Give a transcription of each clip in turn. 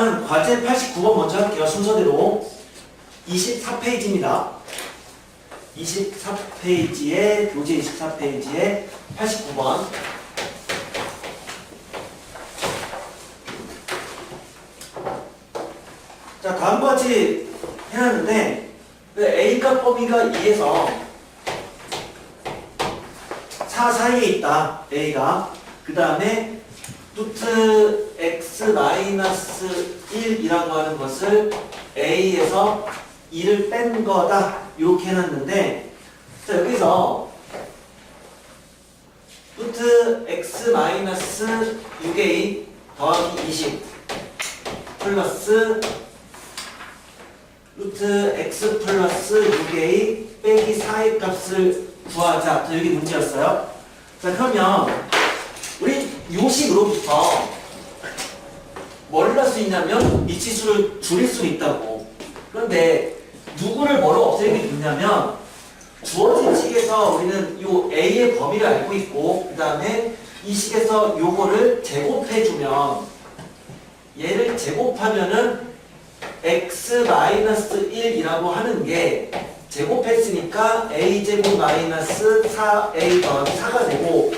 일단 과제 89번 먼저 할게요. 순서대로 24페이지입니다. 24페이지에 교재 24페이지에 89번. 자, 다음과 같이 해놨는데 A값 범위가 2에서 4 사이에 있다. A가. 그 다음에 루트 x-1이라고 하는 것을 A에서 2를 뺀 거다. 이렇게 해놨는데, 자, 여기서 루트 x-6a 더하기 20 플러스 루트 x 플러스 6a 빼기 4의 값을 구하자. 자, 여기 문제였어요. 자, 그러면 우리 요식으로부터 뭐를 할 수 있냐면 미치수를 줄일 수 있다고. 그런데 누구를 뭐로 없애게 되냐면 주어진 식에서 우리는 요 A의 범위를 알고 있고 그 다음에 이 식에서 요거를 제곱해주면 얘를 제곱하면은 x-1이라고 하는 게 제곱했으니까 a제곱 마이너스 4a 더하기 4가 되고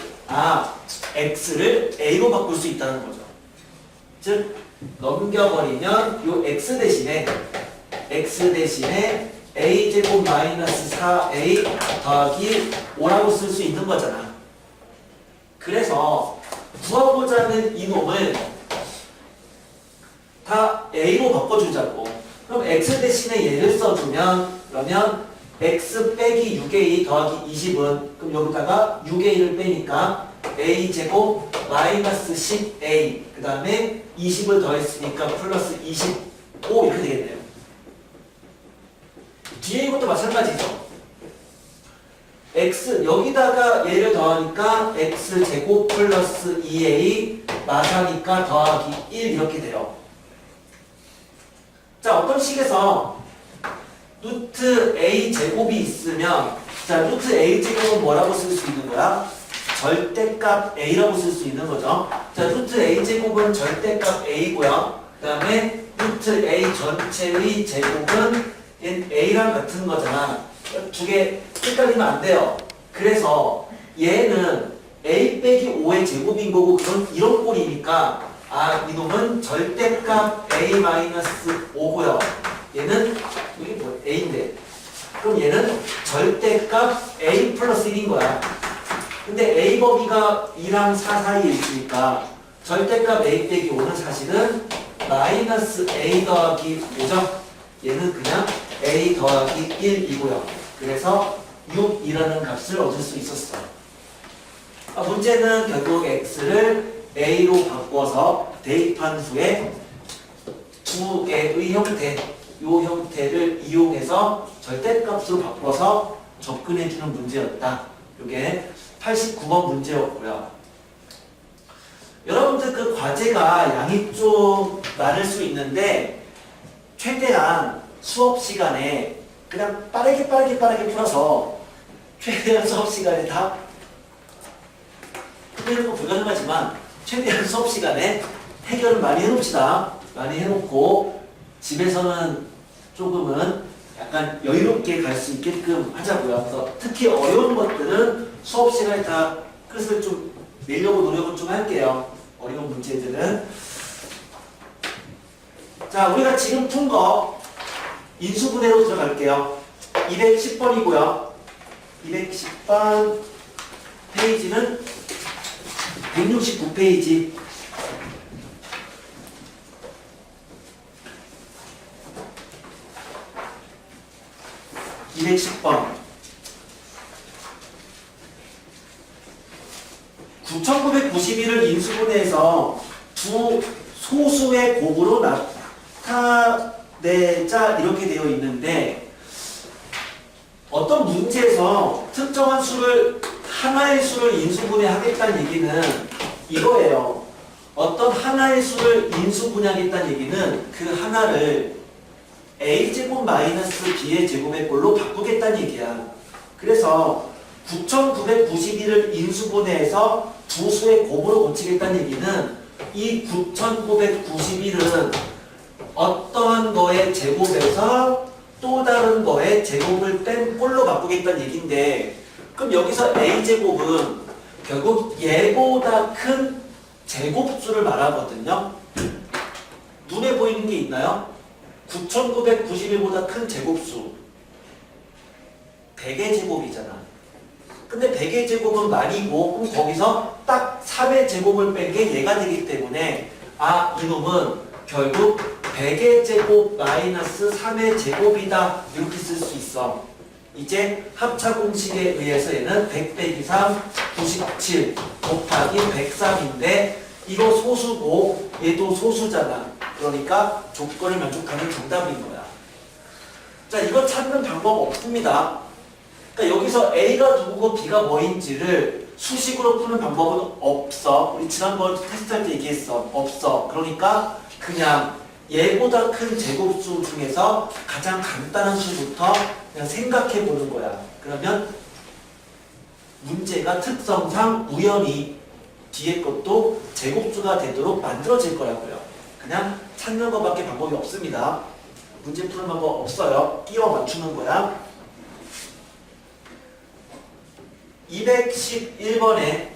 x를 a로 바꿀 수 있다는 거죠. 즉 넘겨버리면 요 x 대신에 a제곱 마이너스 4a 더하기 5라고 쓸 수 있는 거잖아. 그래서 구하고자 하는 이놈을 다 a로 바꿔주자고. 그럼 x 대신에 얘를 써주면 그러면 x 빼기 6a 더하기 20은 그럼 여기다가 6a를 빼니까 a제곱 마이너스 10a 그 다음에 20을 더했으니까 플러스 25 이렇게 되겠네요. 뒤에 이것도 마찬가지죠. x 여기다가 얘를 더하니까 x제곱 플러스 2a 마사니까 더하기 1 이렇게 돼요. 자, 어떤 식에서 루트 a 제곱이 있으면 자, 루트 a 제곱은 뭐라고 쓸 수 있는 거야? 절대값 a라고 쓸 수 있는 거죠. 자, 루트 a 제곱은 절대값 a고요. 그 다음에 루트 a 전체의 제곱은 a랑 같은 거잖아. 두 개 헷갈리면 안 돼요. 그래서 얘는 a 빼기 5의 제곱인 거고 그런 이런 꼴이니까 이놈은 절대값 a-5고요. 얘는 이게 뭐 a인데 그럼 얘는 절대값 a 플러스 1인 거야. 근데 a 범위가 2랑 4 사이에 있으니까 절대값 a 빼기 5는 사실은 마이너스 a 더하기 5죠. 얘는 그냥 a 더하기 1이고요. 그래서 6이라는 값을 얻을 수 있었어요. 문제는 결국 x를 a로 바꿔서 대입한 후에 두 개의 형태, 이 형태를 이용해서 절대값으로 바꿔서 접근해주는 문제였다. 이게 89번 문제였고요. 여러분들 그 과제가 양이 좀 많을 수 있는데 최대한 수업 시간에 그냥 빠르게 풀어서 최대한 수업 시간에 다 끝내는 거 불가능하지만 최대한 수업 시간에 해결을 많이 해놓읍시다. 많이 해놓고 집에서는 조금은 약간 여유롭게 갈 수 있게끔 하자고요. 그래서 특히 어려운 것들은 수업 시간에 다 끝을 좀 내려고 노력을 좀 할게요. 어려운 문제들은. 자, 우리가 지금 푼 거 인수분해로 들어갈게요. 210번이고요. 210번 페이지는 169페이지. (210번) 9,991을 인수분해해서 두 소수의 곱으로 나타내자 이렇게 되어 있는데 어떤 문제에서 특정한 수를 하나의 수를 인수분해하겠다는 얘기는 이거예요. 어떤 하나의 수를 인수분해하겠다는 얘기는 그 하나를 a제곱 마이너스 b의 제곱의 꼴로 바꾸겠다는 얘기야. 그래서 9,991을 인수분해해서 두 수의 곱으로 고치겠다는 얘기는 이 9,991은 어떠한 거의 제곱에서 또 다른 거의 제곱을 뺀 꼴로 바꾸겠다는 얘기인데, 그럼 여기서 a제곱은 결국 얘보다 큰 제곱수를 말하거든요. 눈에 보이는 게 있나요? 9991보다 큰 제곱수 100의 제곱이잖아. 근데 100의 제곱은 만이고, 그럼 거기서 딱 3의 제곱을 뺀 게 얘가 되기 때문에 이놈은 결국 100의 제곱 마이너스 3의 제곱이다, 이렇게 쓸 수 있어. 이제 합차 공식에 의해서 얘는 100 빼기 3 97 곱하기 103인데 이거 소수고 얘도 소수잖아. 그러니까 조건을 만족하는 정답인 거야. 자, 이거 찾는 방법 없습니다. 그러니까 여기서 A가 누구고 B가 뭐인지를 수식으로 푸는 방법은 없어. 우리 지난번 테스트할 때 얘기했어. 없어. 그러니까 그냥 얘보다 큰 제곱수 중에서 가장 간단한 수부터 그냥 생각해 보는 거야. 그러면 문제가 특성상 우연히 뒤에 것도 제곱수가 되도록 만들어질 거라고요. 그냥 찾는 것밖에 방법이 없습니다. 문제 푸는 방법 없어요. 끼워 맞추는 거야. 211번에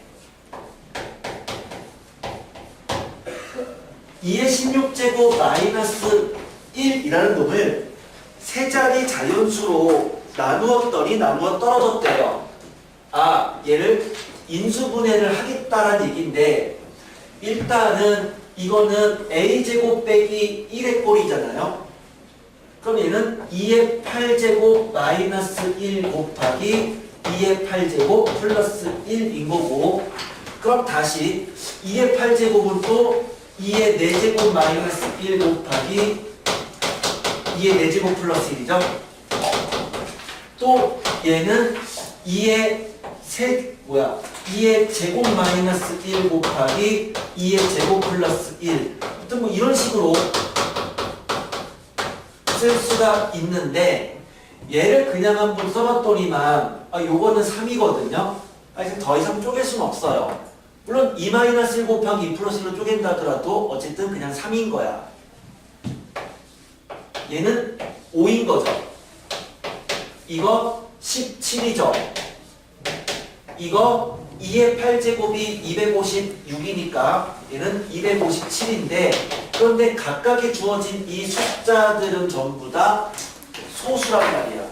2의 16제곱 마이너스 1이라는 놈을 세 자리 자연수로 나누었더니 나누어 떨어졌대요. 얘를 인수분해를 하겠다라는 얘기인데, 일단은 이거는 a제곱 빼기 1의 꼴이잖아요. 그럼 얘는 2의 8제곱 마이너스 1 곱하기 2의 8제곱 플러스 1인 거고, 그럼 다시 2의 8제곱은 또 2의 4제곱 마이너스 1 곱하기 2의 4제곱 플러스 1이죠. 또 얘는 2의 제곱 마이너스 1 곱하기 2의 제곱 플러스 1. 어떤 뭐 이런 식으로 쓸 수가 있는데, 얘를 그냥 한번 써봤더니만 요거는 3이거든요. 그래서 더 이상 쪼갤 수는 없어요. 물론 2-1 곱하기 2 플러스 1로 쪼갠다 하더라도 어쨌든 그냥 3인 거야. 얘는 5인 거죠. 이거 17이죠. 이거 2의 8제곱이 256이니까 얘는 257인데, 그런데 각각에 주어진 이 숫자들은 전부 다 소수란 말이야.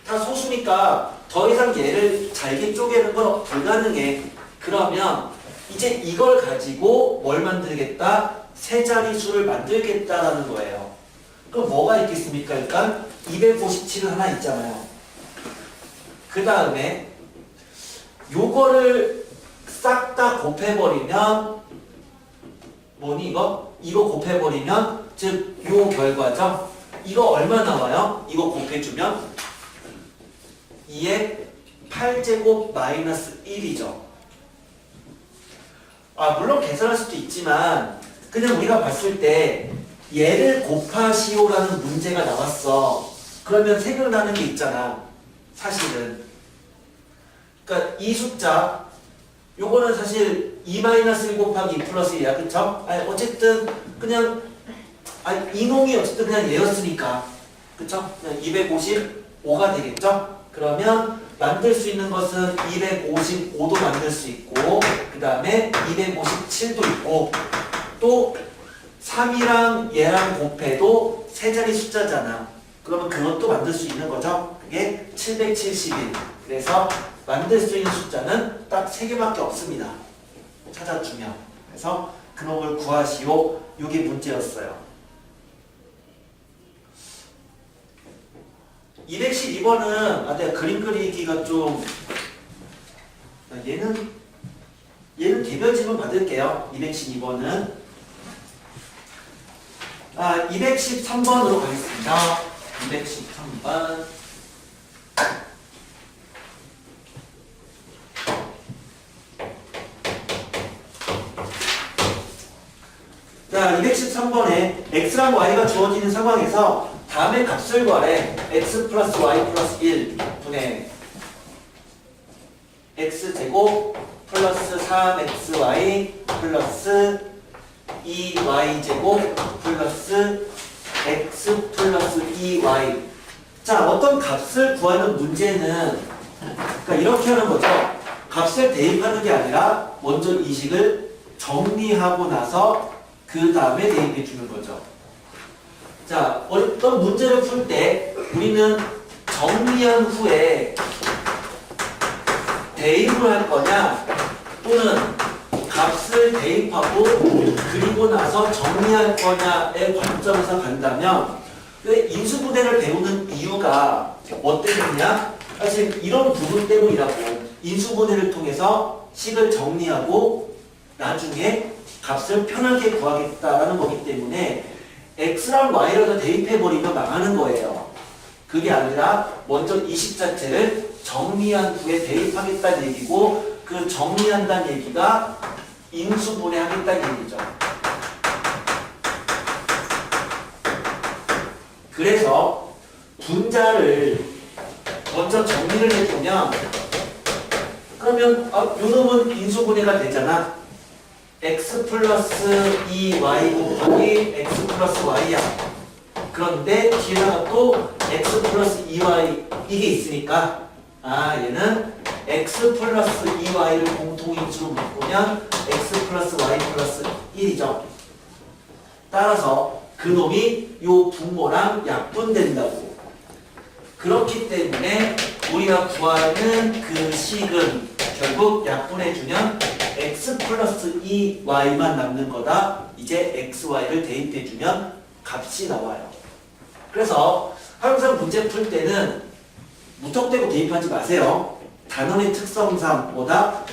다 소수니까 더 이상 얘를 잘게 쪼개는 건 불가능해. 그러면 이제 이걸 가지고 뭘 만들겠다? 세 자리수를 만들겠다라는 거예요. 그럼 뭐가 있겠습니까? 일단 257은 하나 있잖아요. 그 다음에 요거를 싹 다 곱해버리면 뭐니 이거? 이거 곱해버리면 즉 요 결과죠. 이거 얼마 나와요? 이거 곱해주면 2의 8제곱 마이너스 1이죠. 물론 계산할 수도 있지만 그냥 우리가 봤을 때 얘를 곱하시오라는 문제가 나왔어. 그러면 생각나는 게 있잖아. 사실은. 그러니까 이 숫자 요거는 사실 2-1 곱하기 2 플러스 1이야. 그쵸? 어쨌든 그냥 이놈이 어쨌든 그냥 얘였으니까. 그쵸? 그냥 255가 되겠죠? 그러면 만들 수 있는 것은 255도 만들 수 있고, 그 다음에 257도 있고, 또 3이랑 얘랑 곱해도 세 자리 숫자잖아. 그러면 그것도 만들 수 있는 거죠. 그게 771. 그래서 만들 수 있는 숫자는 딱 3개밖에 없습니다. 찾아주면. 그래서 그놈을 구하시오. 이게 문제였어요. 212번은 내가 그림 그리기가 좀 얘는 개별 질문 받을게요. 212번은 213번으로 가겠습니다. 213번. 자, 213번에 x랑 y가 주어지는 상황에서 다음의 값을 구하래. x 플러스 y 플러스 1 분의 x제곱 플러스 3xy 플러스 2y제곱 플러스 x 플러스 2y. 자, 어떤 값을 구하는 문제는 그러니까 이렇게 하는 거죠. 값을 대입하는 게 아니라 먼저 이 식을 정리하고 나서 그 다음에 대입해 주는 거죠. 자, 어떤 문제를 풀 때 우리는 정리한 후에 대입을 할 거냐 또는 값을 대입하고 그리고 나서 정리할 거냐의 관점에서 간다면 인수분해를 배우는 이유가 뭐 때문이냐? 사실 이런 부분 때문이라고. 인수분해를 통해서 식을 정리하고 나중에 값을 편하게 구하겠다라는 거기 때문에 x랑 y를 다 대입해버리면 망하는 거예요. 그게 아니라 먼저 이 식 자체를 정리한 후에 대입하겠다는 얘기고 그 정리한다는 얘기가 인수분해하겠다는 얘기죠. 그래서 분자를 먼저 정리를 해보면 그러면 요놈은 인수분해가 되잖아. x 플러스 2y 곱하기 x 플러스 y야. 그런데 뒤에다가 또 x 플러스 2y 이게 있으니까 얘는 x 플러스 2y를 공통인수로 묶으면 x 플러스 y 플러스 1이죠. 따라서 그놈이 요 분모랑 약분된다고. 그렇기 때문에 우리가 구하는 그 식은 결국 약분해주면 x 플러스 2y만 남는 거다. 이제 xy를 대입해주면 값이 나와요. 그래서 항상 문제 풀 때는 무턱대고 대입하지 마세요. 단원의 특성상 보다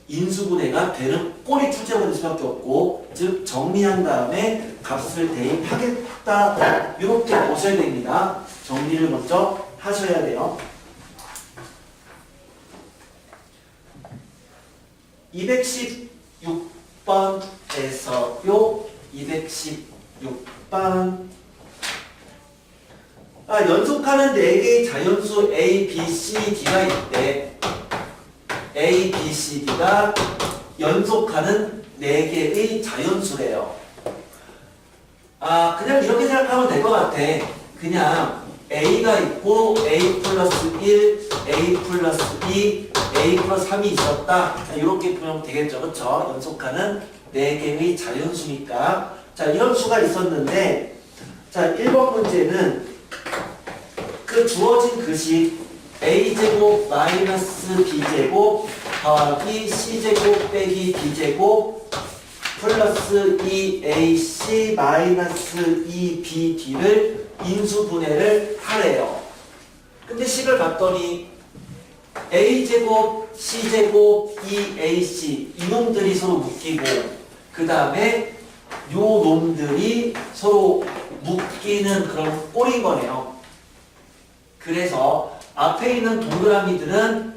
인수분해가 되는 꼴이 출제가 될 수밖에 없고 즉 정리한 다음에 값을 대입하겠다 이렇게 보셔야 됩니다. 정리를 먼저 하셔야 돼요. 216번에서요. 216번 연속하는 4개의 자연수 A, B, C, D가 있대. A, B, C, D가 연속하는 4개의 자연수래요. 그냥 이렇게 생각하면 될 것 같아. 그냥 A가 있고 A 플러스 1, A 플러스 2, A 플러스 3이 있었다. 이렇게 보면 되겠죠. 그렇죠? 연속하는 4개의 자연수니까. 자, 이런 수가 있었는데 자, 1번 문제는 그 주어진 그식 a제곱 마이너스 b제곱 더하기 c제곱 빼기 b제곱 플러스 2ac 마이너스 2bd를 인수분해를 하래요. 근데 식을 봤더니 a제곱 c제곱 2ac 이놈들이 서로 묶이고 그 다음에 요 놈들이 서로 묶이는 그런 꼴인 거네요. 그래서 앞에 있는 동그라미들은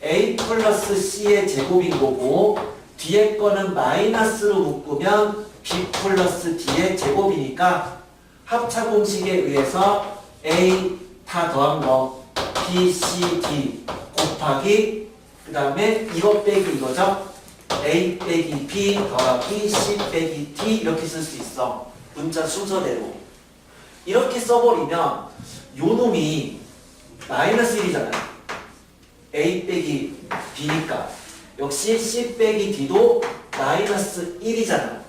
a 플러스 c의 제곱인 거고 뒤에 거는 마이너스로 묶으면 b 플러스 d의 제곱이니까 합차 공식에 의해서 a 다 더한 거 b, c, d 곱하기 그 다음에 이거 빼기 이거죠. a 빼기 b 더하기 c 빼기 d 이렇게 쓸 수 있어. 문자 순서대로. 이렇게 써버리면 요 놈이 마이너스 1이잖아요. A 빼기 B니까. 역시 C 빼기 D도 마이너스 1이잖아요.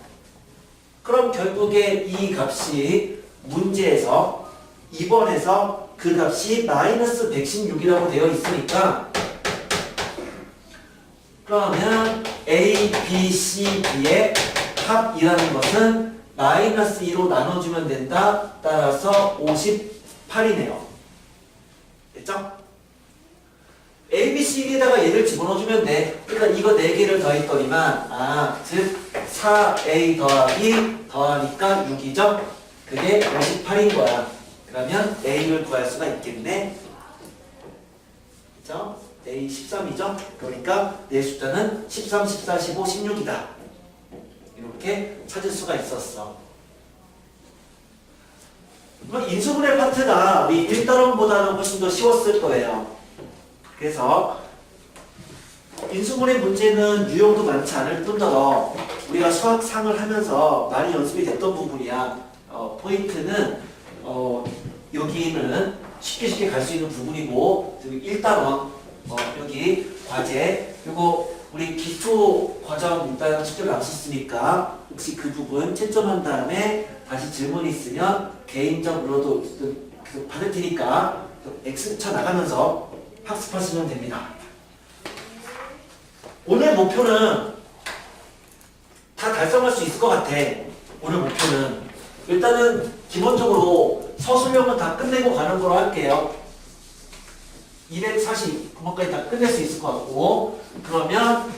그럼 결국에 이 값이 문제에서 2번에서 그 값이 마이너스 116이라고 되어 있으니까 그러면 A, B, C, D의 합이라는 것은 마이너스 2로 나눠주면 된다. 따라서 58이네요. 됐죠? A, B, C, D에다가 얘를 집어넣어주면 돼. 그러니까 이거 4개를 더했더니만 즉 4A 더하니까 6이죠? 그게 58인 거야. 그러면 A를 구할 수가 있겠네. 그죠? A 13이죠? 그러니까 내 숫자는 13, 14, 15, 16이다. 이렇게 찾을 수가 있었어. 인수분해 파트가 우리 1단원보다는 훨씬 더 쉬웠을 거예요. 그래서 인수분해 문제는 유형도 많지 않을 뿐더러 우리가 수학상을 하면서 많이 연습이 됐던 부분이야. 포인트는 여기는 쉽게 갈 수 있는 부분이고 1단원 여기 과제 그리고 우리 기초 과정 일단 숙제를 안 썼으니까 혹시 그 부분 채점한 다음에 다시 질문이 있으면 개인적으로도 받을 테니까 X 쳐 나가면서 학습하시면 됩니다. 오늘 목표는 다 달성할 수 있을 것 같아. 오늘 목표는 일단은 기본적으로 서술형은 다 끝내고 가는 걸로 할게요. 240번까지 다 끝낼 수 있을 것 같고, 그러면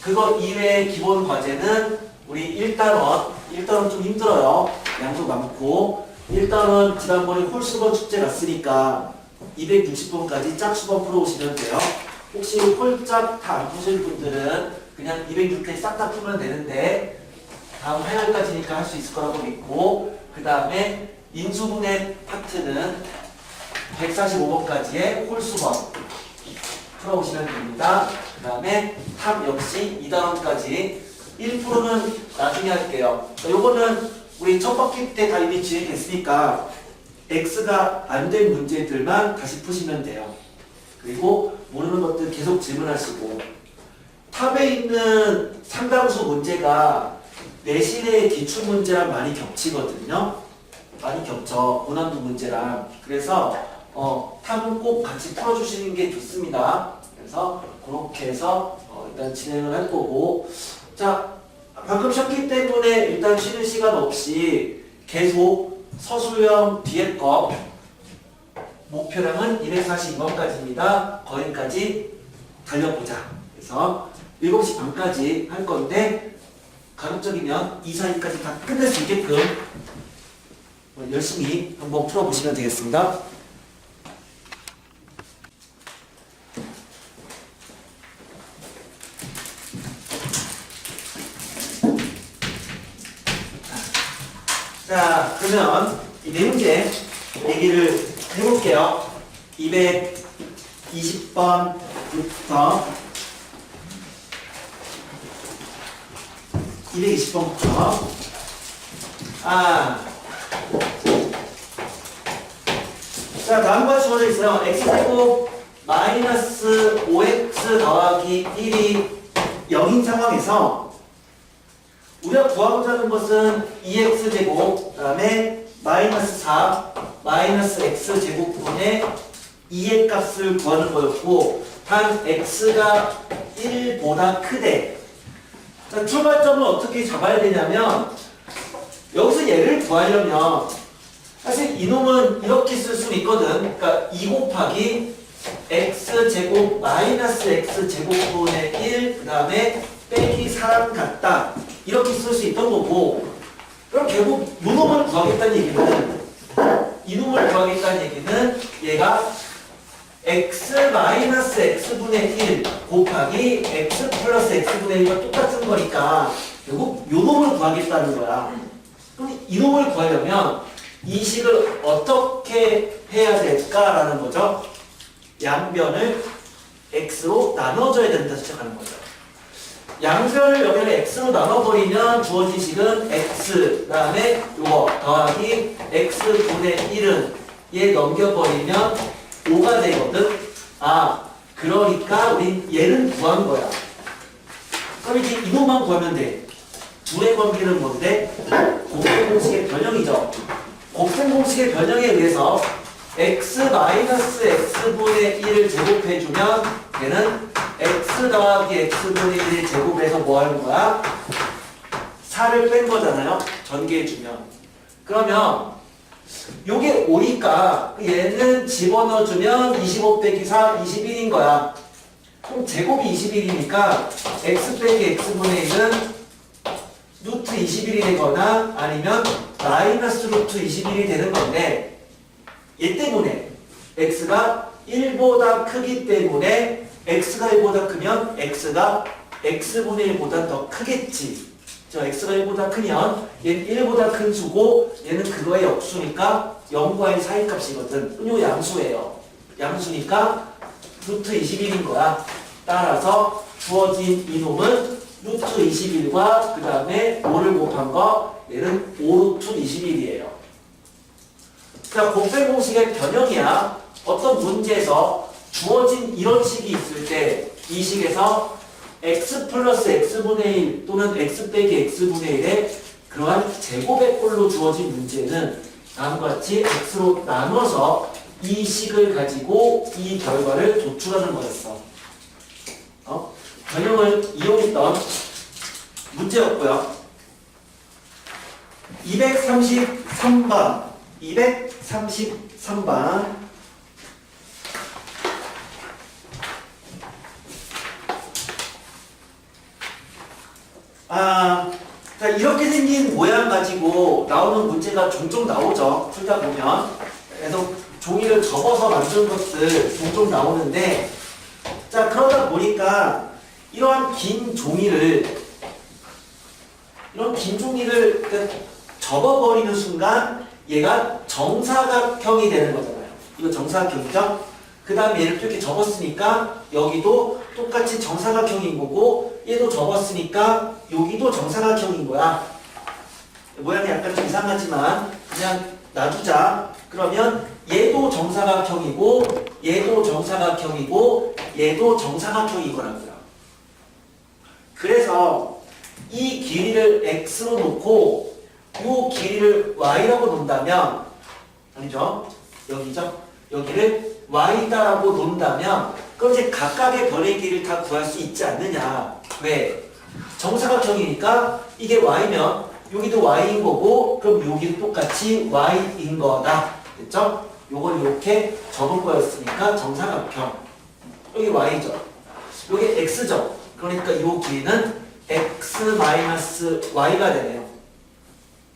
그거 이외의 기본 과제는 우리 1단원 좀 힘들어요. 양도 많고 1단원 지난번에 홀수번 축제 갔으니까 260번까지 짝수번 풀어오시면 돼요. 혹시 홀짝 다 안 푸실 분들은 그냥 206회 싹 다 풀면 되는데 다음 화요일까지니까 할 수 있을 거라고 믿고, 그 다음에 인수분해 파트는 145번까지의 홀수번 풀어오시면 됩니다. 그 다음에 탑 역시 2단원까지 1%는 나중에 할게요. 요거는 우리 첫 바퀴 때 다 이미 진행했으니까 X가 안 된 문제들만 다시 푸시면 돼요. 그리고 모르는 것들 계속 질문하시고, 탑에 있는 상당수 문제가 내신의 기출문제랑 많이 겹치거든요. 많이 겹쳐, 고난도 문제랑. 그래서 탑은 꼭 같이 풀어주시는 게 좋습니다. 그래서 그렇게 해서 일단 진행을 할 거고, 자, 방금 쉬었기 때문에 일단 쉬는 시간 없이 계속 서술형 뒤에 거 목표량은 242번까지입니다. 거기까지 달려보자. 그래서 7시 반까지 할 건데 가급적이면 2, 4일까지 다 끝낼 수 있게끔 열심히 한번 풀어보시면 되겠습니다. 자, 그러면 이 네 문제 얘기를 해볼게요. 220번부터 220번부터 자, 다음과 주어져 있어요. x제곱 마이너스 5x 더하기 1이 0인 상황에서 우리가 구하고자 하는 것은 2x제곱 그 다음에 마이너스 4 마이너스 x제곱분의 2의 값을 구하는 거였고, 단 x가 1보다 크대. 자, 출발점을 어떻게 잡아야 되냐면 여기서 얘를 구하려면 사실 이놈은 이렇게 쓸 수는 있거든. 그러니까 2 곱하기 x제곱 마이너스 x제곱분의 1 그 다음에 빼기 4랑 같다 이렇게 쓸 수 있던 거고, 그럼 결국 이놈을 구하겠다는 얘기는 이놈을 구하겠다는 얘기는 얘가 x 마이너스 x분의 1 곱하기 x 플러스 x분의 1과 똑같은 거니까 결국 요놈을 구하겠다는 거야. 그럼 이놈을 구하려면 이 식을 어떻게 해야 될까라는 거죠. 양변을 x로 나눠줘야 된다 시작하는 거죠. 양변을 여기를 x로 나눠버리면 주어진 식은 x 그 다음에 요거 더하기 x분의 1은 얘 넘겨버리면 5가 되거든. 그러니까 우린 얘는 구한 거야. 그럼 이제 이놈만 구하면 돼. 둘의 관계는 뭔데? 곱셈공식의 변형이죠. 곱셈공식의 변형에 의해서 x-x분의 1을 제곱해주면 얘는 x 더하기 x분의 1을 제곱해서 뭐 하는 거야? 4를 뺀 거잖아요. 전개해주면. 그러면 요게 5니까 얘는 집어넣어주면 25 빼기 4, 21인 거야. 그럼 제곱이 21이니까 x 빼기 x분의 1은 루트 21이 되거나 아니면 마이너스 루트 21이 되는 건데, 얘 때문에 x가 1보다 크기 때문에 x가 1보다 크면 x가 x분의 1보다 더 크겠지. 저 x가 1보다 크면 얘는 1보다 큰 수고 얘는 그거의 역수니까 0과 1 사이 값이거든. 요 양수예요. 양수니까 루트 21인 거야. 따라서 주어진 이놈은 루트 21과 그 다음에 5를 곱한 거 얘는 5 루트 21이에요. 자, 곱셈 공식의 변형이야. 어떤 문제에서 주어진 이런 식이 있을 때 이 식에서 x 플러스 x분의 1 또는 x 빼기 x분의 1의 그러한 제곱의 꼴로 주어진 문제는 다음과 같이 x로 나눠서 이 식을 가지고 이 결과를 도출하는 거였어. 변형을 이용했던 문제였고요. 233번 233번 자, 이렇게 생긴 모양 가지고 나오는 문제가 종종 나오죠. 풀다 보면. 그래서 종이를 접어서 만든 것들 종종 나오는데, 자, 그러다 보니까 이러한 긴 종이를 접어버리는 순간 얘가 정사각형이 되는 거잖아요. 이거 정사각형이죠? 그 다음에 얘를 또 이렇게 접었으니까 여기도 똑같이 정사각형인 거고, 얘도 접었으니까 여기도 정사각형인 거야. 모양이 약간 좀 이상하지만 그냥 놔두자. 그러면 얘도 정사각형이고 얘도 정사각형이고 얘도 정사각형인 거라고요. 그래서 이 길이를 x로 놓고 이 길이를 y라고 놓는다면, 아니죠? 여기죠? 여기를 y다라고 놓는다면 그럼 이제 각각의 변의 길이를 다 구할 수 있지 않느냐. 왜? 정사각형이니까 이게 y면 여기도 y인 거고, 그럼 여기도 똑같이 y인 거다. 됐죠? 요걸 이렇게 접은 거였으니까 정사각형. 여기 y죠. 여기 x죠. 그러니까 이 길이는 x-y가 되네요.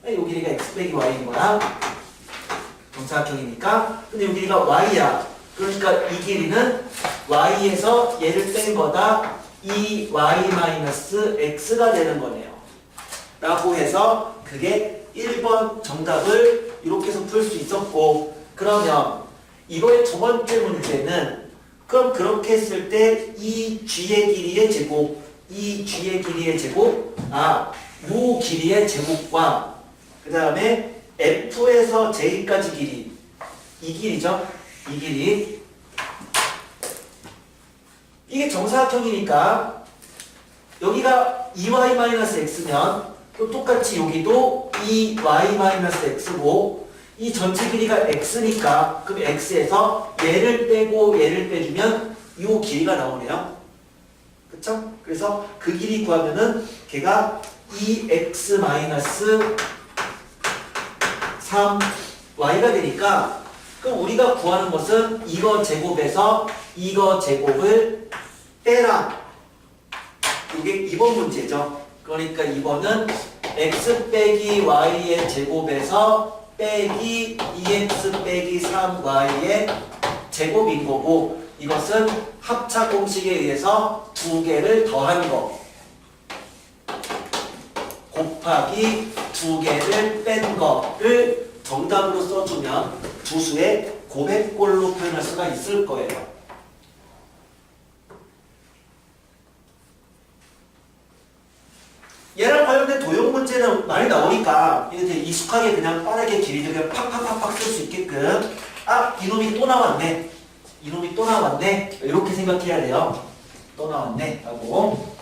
이 길이가 x 빼기 y인 거야. 정사각형이니까. 근데 이 길이가 y야. 그러니까 이 길이는 y에서 얘를 뺀 거다. 이 y-x가 되는 거네요. 라고 해서 그게 1번 정답을 이렇게 해서 풀 수 있었고, 그러면 이거의 두 번째 문제는 그럼 그렇게 했을 때 이 g의 길이의 제곱, 이 g의 길이의 제곱, 요 길이의 제곱과 그 다음에 f에서 j까지 길이, 이 길이죠. 이 길이. 이게 정사각형이니까 여기가 2y-x면 또 똑같이 여기도 2y-x고, 이 전체 길이가 x니까 그럼 x에서 얘를 빼고 얘를 빼주면 이 길이가 나오네요. 그쵸? 그래서 그 길이 구하면은 걔가 2x-3y가 되니까, 그럼 우리가 구하는 것은 이거 제곱에서 이거 제곱을 빼라. 이게 2번 문제죠. 그러니까 2번은 x 빼기 y의 제곱에서 빼기 2x 빼기 3y의 제곱인 거고, 이것은 합차 공식에 의해서 두 개를 더한 거 곱하기 두 개를 뺀 거를 정답으로 써주면 두 수의 곱했꼴로 표현할 수가 있을 거예요. 얘랑 관련된 도형 문제는 많이 나오니까 이제 익숙하게 그냥 빠르게 길이를 그냥 팍팍팍팍 쓸 수 있게끔, 이놈이 또 나왔네. 이놈이 또 나왔네. 이렇게 생각해야 돼요. 또 나왔네. 하고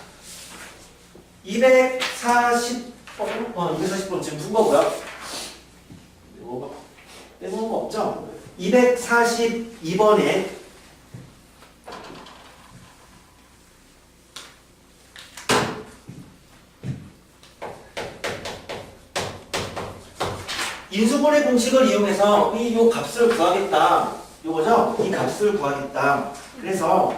240번, 240번 지금 푼 거고요. 이거 빼놓은 거 없죠? 242번에 인수분해 공식을 이용해서 이 값을 구하겠다. 요거죠? 이 값을 구하겠다. 그래서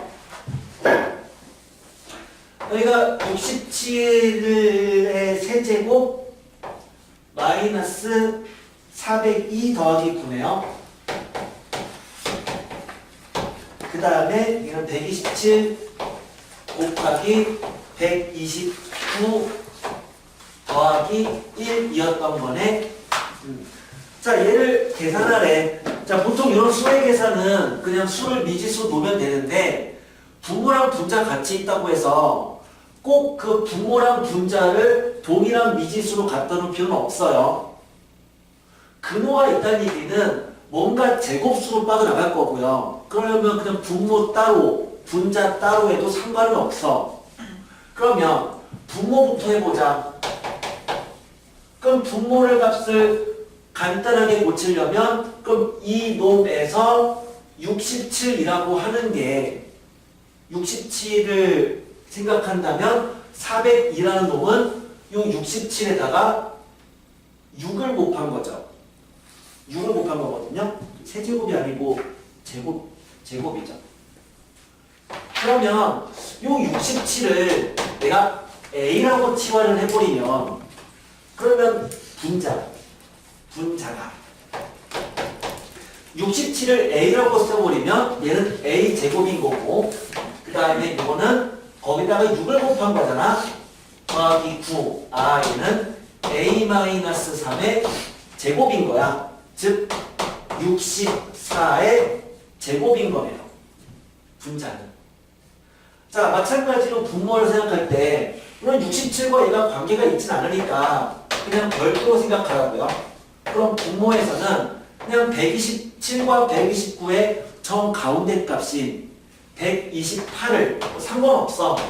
여기가 67의 세제곱 마이너스 402 더하기 9네요. 그 다음에 이건 127 곱하기 129 더하기 1이었던 거네. 자, 얘를 계산하래. 자, 보통 이런 수의 계산은 그냥 수를 미지수 놓으면 되는데, 부모랑 분자 같이 있다고 해서 꼭 그 분모랑 분자를 동일한 미지수로 갖다 놓을 필요는 없어요. 근호가 있다는 얘기는 뭔가 제곱수로 빠져나갈 거고요. 그러려면 그냥 분모 따로, 분자 따로 해도 상관은 없어. 그러면 분모부터 해보자. 그럼 분모를 값을 간단하게 고치려면 그럼 이 놈에서 67이라고 하는 게 67을 생각한다면 402라는 놈은 이 67에다가 6을 곱한 거죠. 6을 곱한 거거든요. 세제곱이 아니고 제곱이죠. 그러면 이 67을 내가 A라고 치환을 해버리면 그러면 분자가 67을 A라고 써버리면 얘는 A제곱인 거고 그 다음에 이거는 거기다가 6을 곱한 거잖아. 더하기 9. 얘는 A-3의 제곱인 거야. 즉 64의 제곱인 거네요. 분자는. 자, 마찬가지로 분모를 생각할 때 물론 67과 얘가 관계가 있진 않으니까 그냥 별도로 생각하라고요. 그럼 분모에서는 그냥 127과 129의 정 가운데 값인 128을 상관없는데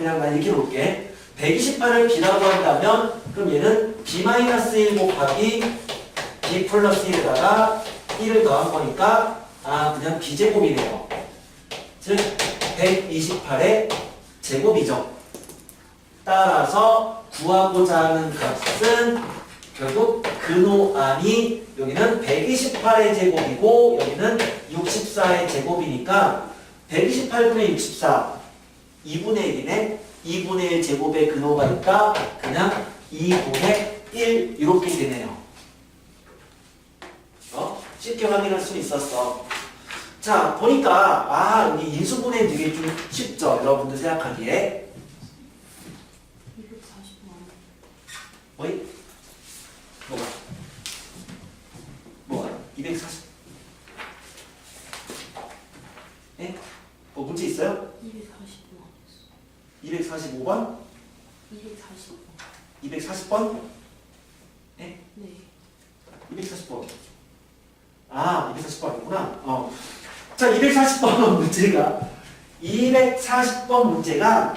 그냥 나 얘기해 볼게. 128을 B라고 한다면 그럼 얘는 B-1 곱하기 B 플러스 1에다가 1을 더한 거니까 그냥 B제곱이네요. 즉 128의 제곱이죠. 따라서 구하고자 하는 값은 결국 근호안이 여기는 128의 제곱이고 여기는 64의 제곱이니까 128분의 64 2분의 1이네. 2분의 1 제곱의 근호가 있다. 그냥 2분의 1 이렇게 되네요. 쉽게 확인할 수 있었어. 자, 보니까 여기 인수분해 되게 좀 쉽죠? 여러분들 생각하기에. 240만. 뭐이? 뭐가? 240. 예? 뭐 문제 있어요? 245번. 240번? 예? 네. 240번. 240번이구나. 자, 240번 문제가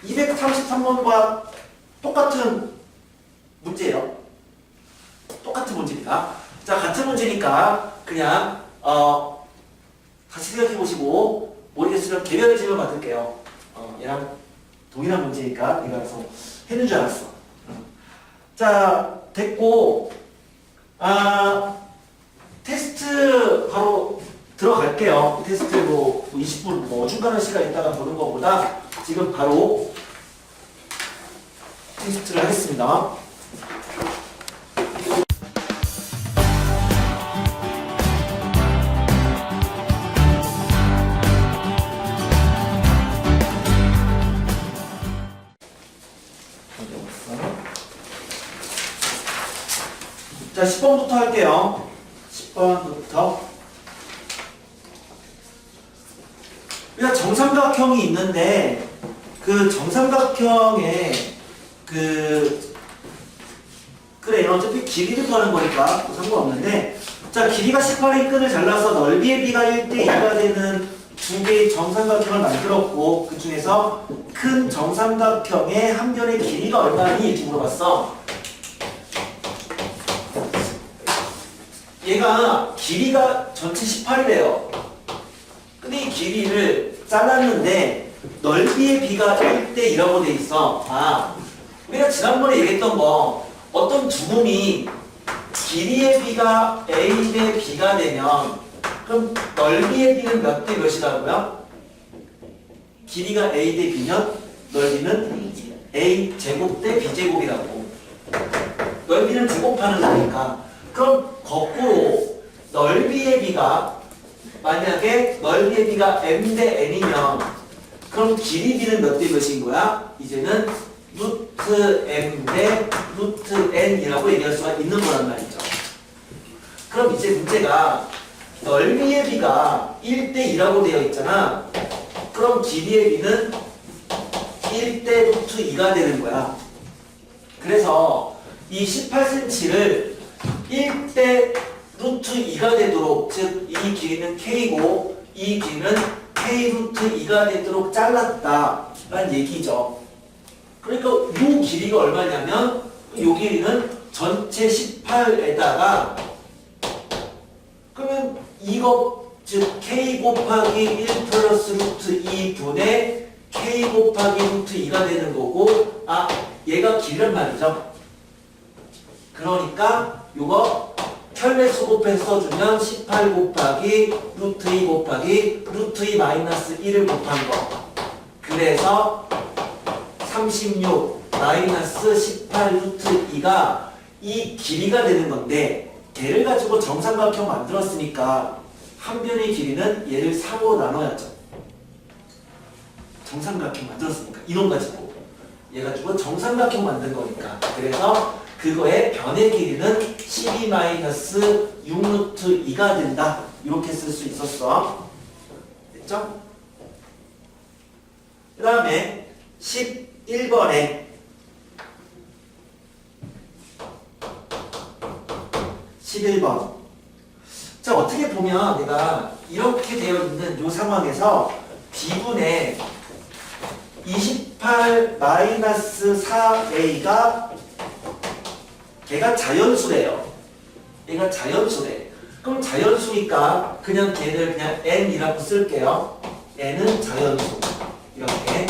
233번과 똑같은 문제예요. 똑같은 문제입니다. 자, 같은 문제니까 그냥 다시 생각해 보시고 모르겠으면 개별의 질문 받을게요. 얘랑 동일한 문제니까 내가 그래서 해는 줄 알았어. 자, 됐고 테스트 바로 들어갈게요. 테스트 20분 중간한 시간 있다가 보는 것보다 지금 바로 테스트를 하겠습니다. 자, 10번부터 할게요. 10번부터. 우리가 정삼각형이 있는데, 그 정삼각형에, 그래, 어차피 길이를 구하는 거니까 상관없는데, 자, 길이가 18인 끈을 잘라서 넓이의 비가 1대2가 되는 두 개의 정삼각형을 만들었고, 그 중에서 큰 정삼각형의 한 변의 길이가 얼마니? 이렇게 물어봤어. 얘가 길이가 전체 18이래요. 근데 이 길이를 잘랐는데 넓이의 비가 1대2라고 돼 있어. 우리가 지난번에 얘기했던 거 어떤 두 놈이 길이의 비가 A 대 B가 되면 그럼 넓이의 비는 몇 대 몇이라고요? 길이가 A 대 B면 넓이는 A 제곱 대 B 제곱이라고. 넓이는 제곱하는 거니까. 그럼 거꾸로 넓이의 비가 만약에 넓이의 비가 m 대 n이면 그럼 길이 비는 몇 대 몇인 거야? 이제는 루트 m 대 루트 n이라고 얘기할 수가 있는 거란 말이죠. 그럼 이제 문제가 넓이의 비가 1대 2라고 되어 있잖아. 그럼 길이의 b는 1대 루트 2가 되는 거야. 그래서 이 18cm를 1대 루트 2가 되도록, 즉 이 길이는 k고 이 길이는 k 루트 2가 되도록 잘랐다라는 얘기죠. 그러니까 이 길이가 얼마냐면 이 길이는 전체 18에다가 그러면 이거 즉 k 곱하기 1 플러스 루트 2분의 k 곱하기 루트 2가 되는 거고, 아 얘가 길이란 말이죠. 그러니까 요거 혈배수 곱해서 써주면 18 곱하기 루트 2 곱하기 루트 2 마이너스 1을 곱한 거. 그래서 36 마이너스 18 루트 2가 이 길이가 되는 건데, 걔를 가지고 정삼각형 만들었으니까 한 변의 길이는 얘를 3으로 나눠야죠. 정삼각형 만들었으니까 이놈 가지고 얘 가지고 정삼각형 만든 거니까. 그래서 그거의 변의 길이는 12 마이너스 6 루트 2가 된다. 이렇게 쓸 수 있었어. 됐죠? 그 다음에 11번에 11번. 자, 어떻게 보면 내가 이렇게 되어 있는 이 상황에서 b분의 28 마이너스 4a가 걔가 자연수래요. 얘가 자연수래. 그럼 자연수니까 그냥 걔를 그냥 n이라고 쓸게요. n은 자연수. 이렇게.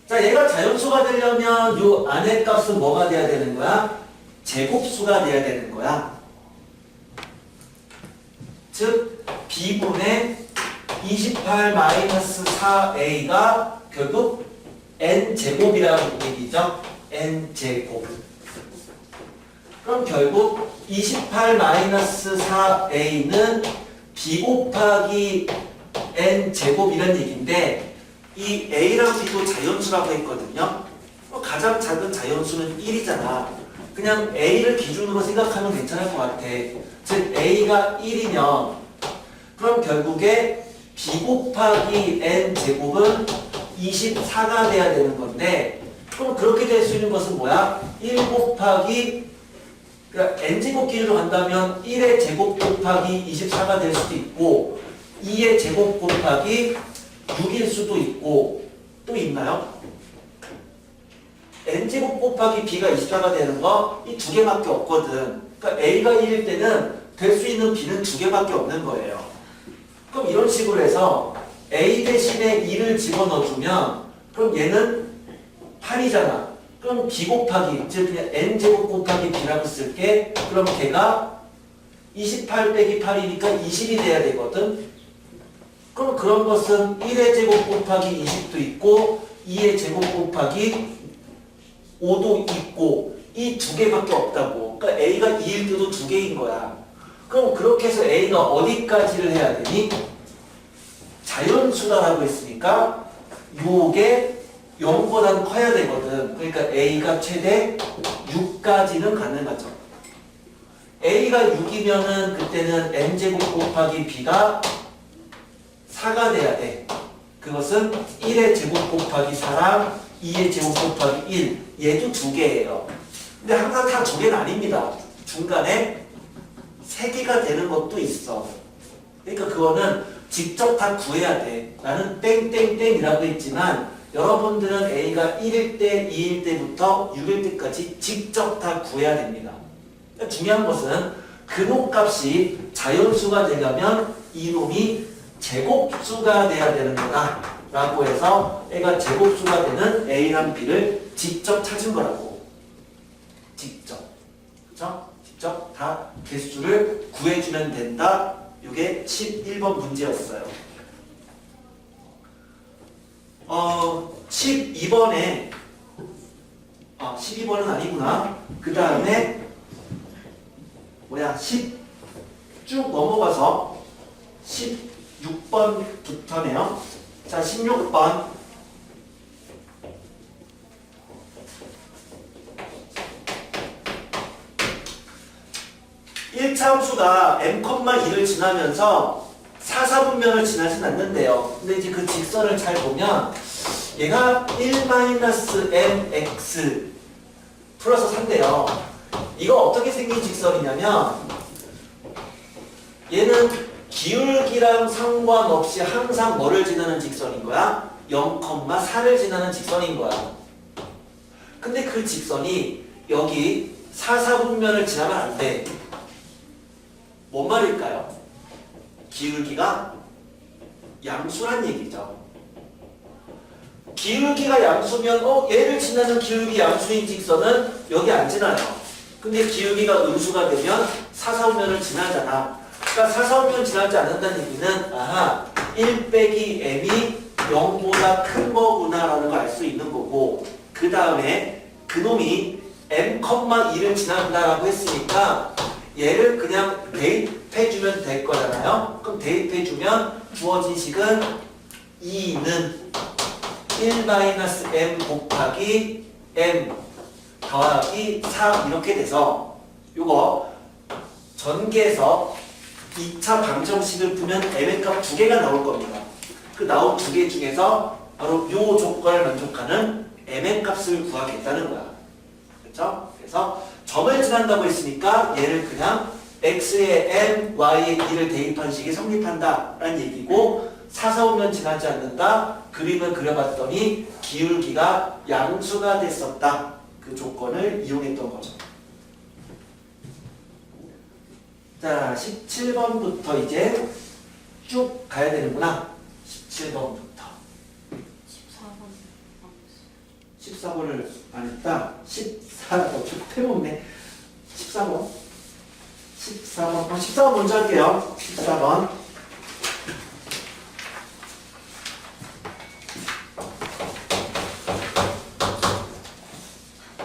자, 얘가 자연수가 되려면 이 안의 값은 뭐가 돼야 되는 거야? 제곱수가 돼야 되는 거야. 즉 b분의 28 마이너스 4a가 결국 n제곱이라는 얘기죠. n제곱. 그럼 결국 28 마이너스 4a는 b 곱하기 n제곱이라는 얘기인데, 이 a랑 b도 자연수라고 했거든요. 가장 작은 자연수는 1이잖아. 그냥 a를 기준으로 생각하면 괜찮을 것 같아. 즉 a가 1이면 그럼 결국에 b 곱하기 n제곱은 24가 돼야 되는 건데, 그럼 그렇게 될 수 있는 것은 뭐야? 1 곱하기, 그러니까 n제곱 기준으로 간다면 1의 제곱 곱하기 24가 될 수도 있고 2의 제곱 곱하기 6일 수도 있고, 또 있나요? n제곱 곱하기 b가 24가 되는 거 이 두 개밖에 없거든. 그러니까 a가 1일 때는 될 수 있는 b는 두 개밖에 없는 거예요. 그럼 이런 식으로 해서 a 대신에 2를 집어넣어주면 그럼 얘는 8이잖아. 그럼 b 곱하기, 즉 그냥 n제곱 곱하기 b라고 쓸게. 그럼 걔가 28 빼기 8이니까 20이 돼야 되거든. 그럼 그런 것은 1의 제곱 곱하기 20도 있고 2의 제곱 곱하기 5도 있고 이 두 개밖에 없다고. 그러니까 a가 2일 때도 두 개인 거야. 그럼 그렇게 해서 a가 어디까지를 해야 되니? 자연수다라고 했으니까 요게 0보다는 커야 되거든. 그러니까 a가 최대 6까지는 가능하죠. a가 6이면은 그때는 n제곱 곱하기 b가 4가 돼야 돼. 그것은 1의 제곱 곱하기 4랑 2의 제곱 곱하기 1. 얘도 두 개예요. 근데 항상 다 두 개는 아닙니다. 중간에 3개가 되는 것도 있어. 그러니까 그거는 직접 다 구해야 돼. 나는 땡땡땡이라고 했지만 여러분들은 a가 1일 때, 2일 때부터 6일 때까지 직접 다 구해야 됩니다. 그러니까 중요한 것은 근호값이 자연수가 되려면 이놈이 제곱수가 돼야 되는 거다 라고 해서 애가 제곱수가 되는 a랑 b를 직접 찾은 거라고. 직접. 그쵸? 직접 다 개수를 구해주면 된다. 이게 11번 문제였어요. 12번에 12번은 아니구나. 그 다음에 뭐야 10 쭉 넘어가서 16번부터네요. 자, 16번. 1차 함수가 m,2를 지나면서 사사분면을 지나진 않는데요. 근데 이제 그 직선을 잘 보면 얘가 1-mx 플러스 3인데요. 이거 어떻게 생긴 직선이냐면 얘는 기울기랑 상관없이 항상 뭐를 지나는 직선인 거야? 0,4를 지나는 직선인 거야. 근데 그 직선이 여기 사사분면을 지나면 안 돼. 뭔 말일까요? 기울기가 양수란 얘기죠. 기울기가 양수면 얘를 지나는 기울기 양수인 직선은 여기 안 지나요. 근데 기울기가 음수가 되면 사사분면을 지나잖아. 그러니까 사사분면 지나지 않는다는 얘기는 1 빼기 m이 0보다 큰 거구나라는 걸 알 수 있는 거고, 그 다음에 그놈이 m,2를 지난다라고 했으니까 얘를 그냥 대입해주면 될 거잖아요. 그럼 대입해주면 주어진 식은 2는 1-m 곱하기 m 더하기 4 이렇게 돼서 요거 전개해서 2차 방정식을 풀면 m의 값 2개가 나올 겁니다. 그 나온 2개 중에서 바로 요 조건을 만족하는 m의 값을 구하겠다는 거야. 그렇죠? 그래서 점을 지난다고 했으니까 얘를 그냥 x의 m, y의 2를 대입한 식이 성립한다 라는 얘기고, 사사분면 지나지 않는다. 그림을 그려봤더니 기울기가 양수가 됐었다. 그 조건을 이용했던 거죠. 자, 17번부터 이제 쭉 가야 되는구나. 17번부터. 14번을 안 했다. 14번 좀 태웠네. 14번. 14번 먼저 할게요. 14번.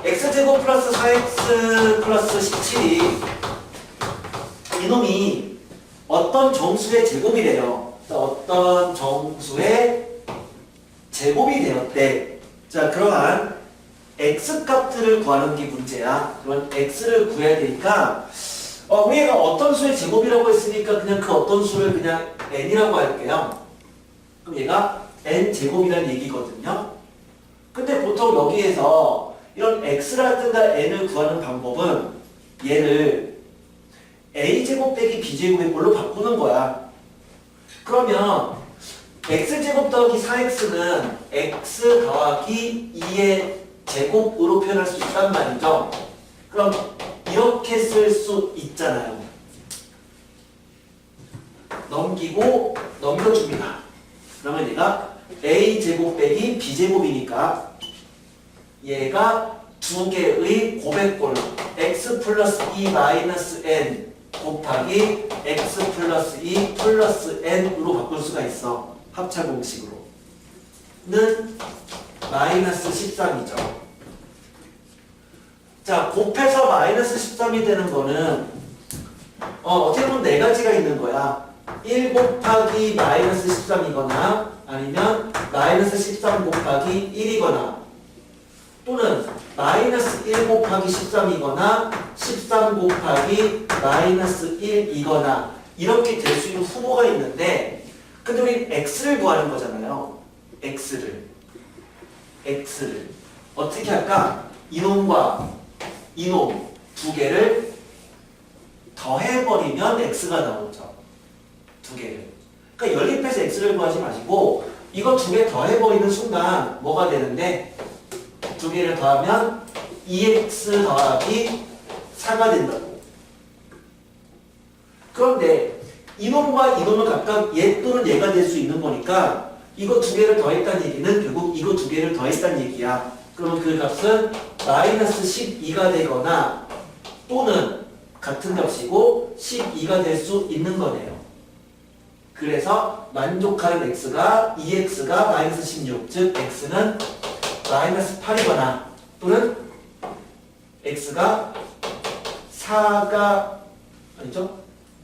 x제곱 플러스 4x 플러스 17이 이놈이 어떤 정수의 제곱이래요. 어떤 정수의 제곱이 되었대. 자, 그러한 x값들을 구하는 게 문제야. 그런 x를 구해야 되니까 우리가 어떤 수의 제곱이라고 했으니까 그냥 그 어떤 수를 그냥 n이라고 할게요. 그럼 얘가 n제곱이라는 얘기거든요. 근데 보통 여기에서 이런 x라든가 n을 구하는 방법은 얘를 a제곱 빼기 b제곱의 꼴로 바꾸는 거야. 그러면 x제곱 더하기 4x는 x 더하기 2의 제곱으로 표현할 수 있단 말이죠. 그럼 이렇게 쓸 수 있잖아요. 넘겨줍니다. 그러면 얘가 a제곱 빼기 b제곱이니까 얘가 두 개의 곱의 꼴로 x 플러스 2 마이너스 n 곱하기 x 플러스 2 플러스 n으로 바꿀 수가 있어. 합차 공식으로. 는 마이너스 13이죠. 자, 곱해서 마이너스 13이 되는 거는 어떻게 보면 네 가지가 있는 거야. 1 곱하기 마이너스 13이거나 아니면 마이너스 13 곱하기 1이거나 또는 마이너스 1 곱하기 13이거나 13 곱하기 마이너스 1이거나 이렇게 될 수 있는 후보가 있는데, 근데 우리 x를 구하는 거잖아요. x를 어떻게 할까? 이놈과 이놈 두 개를 더해버리면 x가 나오죠. 두 개를. 그러니까 연립해서 x를 구하지 마시고 이거 두 개 더해버리는 순간 뭐가 되는데, 두 개를 더하면 2x 더하기 4가 된다고. 그런데 이놈과 이놈은 각각 얘 또는 얘가 될 수 있는 거니까 이거 두 개를 더했다는 얘기는 결국 이거 두 개를 더했다는 얘기야. 그러면 그 값은 마이너스 12가 되거나 또는 같은 값이고 12가 될 수 있는 거네요. 그래서 만족하는 x가 2x가 마이너스 16, 즉 x는 마이너스 8이거나 또는 x가 4가 아니죠?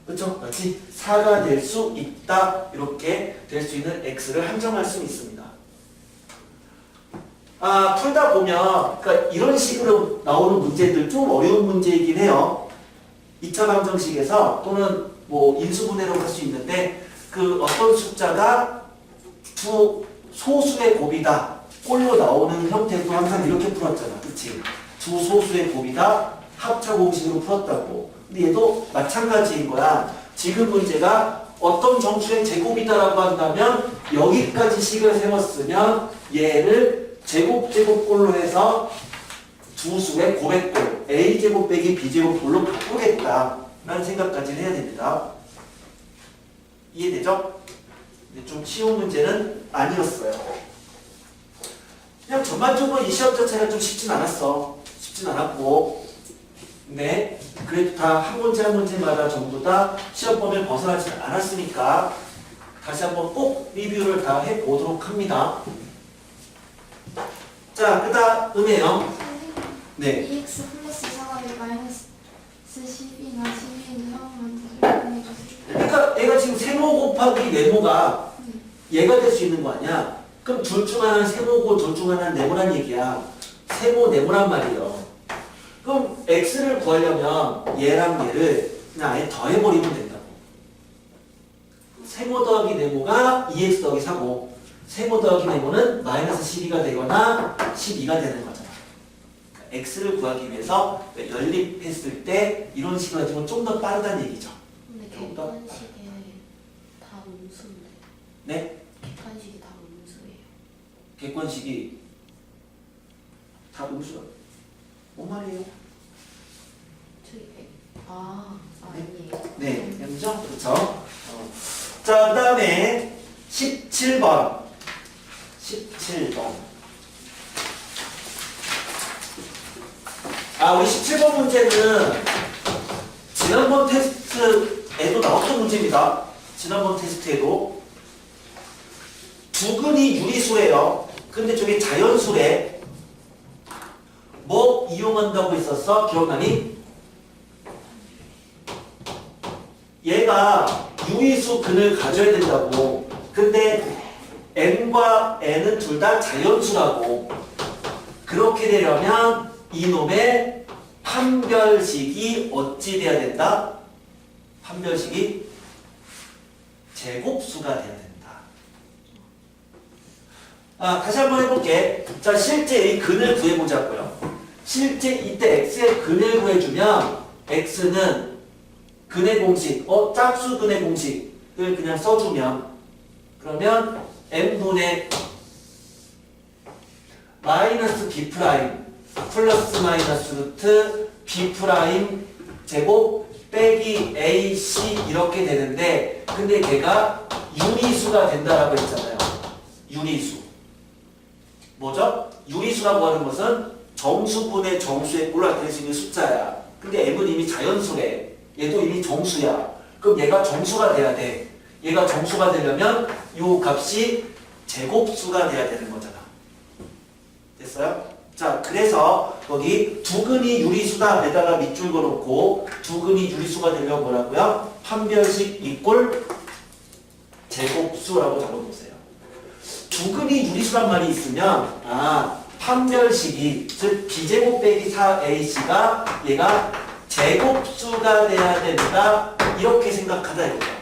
그렇죠? 맞지? 4가 될 수 있다. 이렇게 될 수 있는 x를 한정할 수 있습니다. 풀다 보면 그러니까 이런 식으로 나오는 문제들 좀 어려운 문제이긴 해요. 2차 방정식에서 또는 뭐 인수분해로 할 수 있는데, 그 어떤 숫자가 두 소수의 곱이다. 꼴로 나오는 형태도 항상 이렇게 풀었잖아. 그치? 두 소수의 곱이다. 합차 공식으로 풀었다고. 근데 얘도 마찬가지인 거야. 지금 문제가 어떤 정수의 제곱이다라고 한다면 여기까지 식을 세웠으면 얘를 제곱꼴로 해서 두 수의 곱의 꼴 A제곱 빼기 B제곱꼴로 바꾸겠다 라는 생각까지는 해야 됩니다. 이해되죠? 근데 좀 쉬운 문제는 아니었어요. 그냥 전반적으로 이 시험 자체가 좀 쉽진 않았어. 쉽진 않았고 네, 그래도 다 한 문제 한 문제마다 전부 다 시험범위를 벗어나지 않았으니까 다시 한번 꼭 리뷰를 다 해보도록 합니다. 자, 그 다음에요. 네. 2x 플러스 4가 마이너스 12나 12는 형만 그러니까 얘가 지금 세모 곱하기 네모가 얘가 될 수 있는 거 아니야? 그럼 둘 중 하나는 세모고 둘 중 하나는 네모란 얘기야. 세모 네모란 말이에요. 그럼 x를 구하려면 얘랑 얘를 그냥 아예 더해버리면 된다고. 세모 더하기 네모가 2x 더하기 4고 세모 더하기 네모는 마이너스 12가 되거나 12가 되는 거잖아. 그러니까 x를 구하기 위해서 연립했을 때 이런 식으로 가지고 좀 더 빠르다는 얘기죠. 근데 좀 더. 객관식에 다 음수인데 네? 객관식이 다 음수예요. 객관식이 다 음수야. 뭔 말이에요? 아니에요. 네, 알죠? 그렇죠? 자, 그 다음에 17번. 17번. 우리 17번 문제는 지난번 테스트에도 나왔던 문제입니다. 지난번 테스트에도 두근이 유리수래요. 근데 저게 자연수래. 뭐 이용한다고 했었어? 기억나니? 얘가 유리수 근을 가져야 된다고. 근데 n과 n은 둘 다 자연수라고. 그렇게 되려면 이놈의 판별식이 어찌 돼야 된다? 판별식이 제곱수가 돼야 된다. 다시 한번 해볼게. 자, 실제 이 근을 구해보자고요. 실제 이때 x의 근을 구해주면 x는 근의 공식, 짝수 근의 공식을 그냥 써주면 그러면 n분의 마이너스 b 프라임 플러스 마이너스 루트 b 프라임 제곱 빼기 ac 이렇게 되는데 근데 걔가 유리수가 된다라고 했잖아요. 유리수. 뭐죠? 유리수라고 하는 것은 정수분의 정수에 올라갈 수 있는 숫자야. 근데 m은 이미 자연수래. 얘도 이미 정수야. 그럼 얘가 정수가 돼야 돼. 얘가 정수가 되려면 이 값이 제곱수가 돼야 되는 거잖아. 됐어요? 자, 그래서 여기 두근이 유리수다에다가 밑줄 그어놓고 두근이 유리수가 되려면 뭐라고요? 판별식 이꼴 제곱수라고 적어놓으세요. 두근이 유리수란 말이 있으면 판별식이 즉 b제곱 빼기 4ac가 얘가 제곱수가 돼야 된다 이렇게 생각하다 이거예요.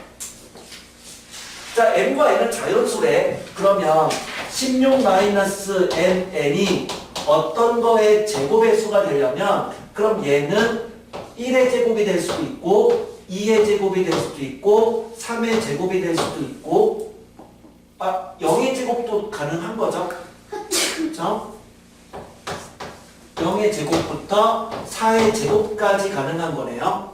자, n과 n은 자연수래. 그러면 16-n이 어떤 거의 제곱의 수가 되려면 그럼 얘는 1의 제곱이 될 수도 있고 2의 제곱이 될 수도 있고 3의 제곱이 될 수도 있고 0의 제곱도 가능한 거죠. 그렇죠? 0의 제곱부터 4의 제곱까지 가능한 거네요.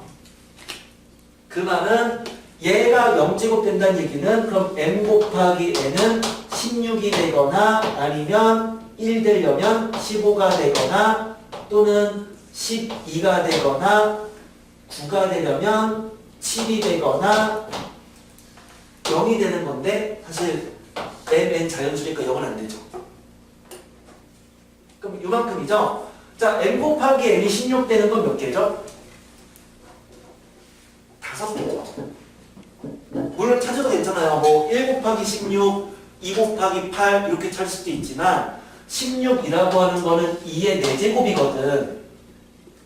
그 말은 얘가 0제곱 된다는 얘기는 그럼 n 곱하기 n은 16이 되거나 아니면 1 되려면 15가 되거나 또는 12가 되거나 9가 되려면 7이 되거나 0이 되는 건데 사실 n 자연수니까 0은 안 되죠. 그럼 이만큼이죠? 자, n 곱하기 n이 16 되는 건 몇 개죠? 5개죠. 물론 찾아도 괜찮아요. 뭐 1 곱하기 16, 2 곱하기 8 이렇게 찾을 수도 있지만 16이라고 하는 거는 2의 4제곱이거든.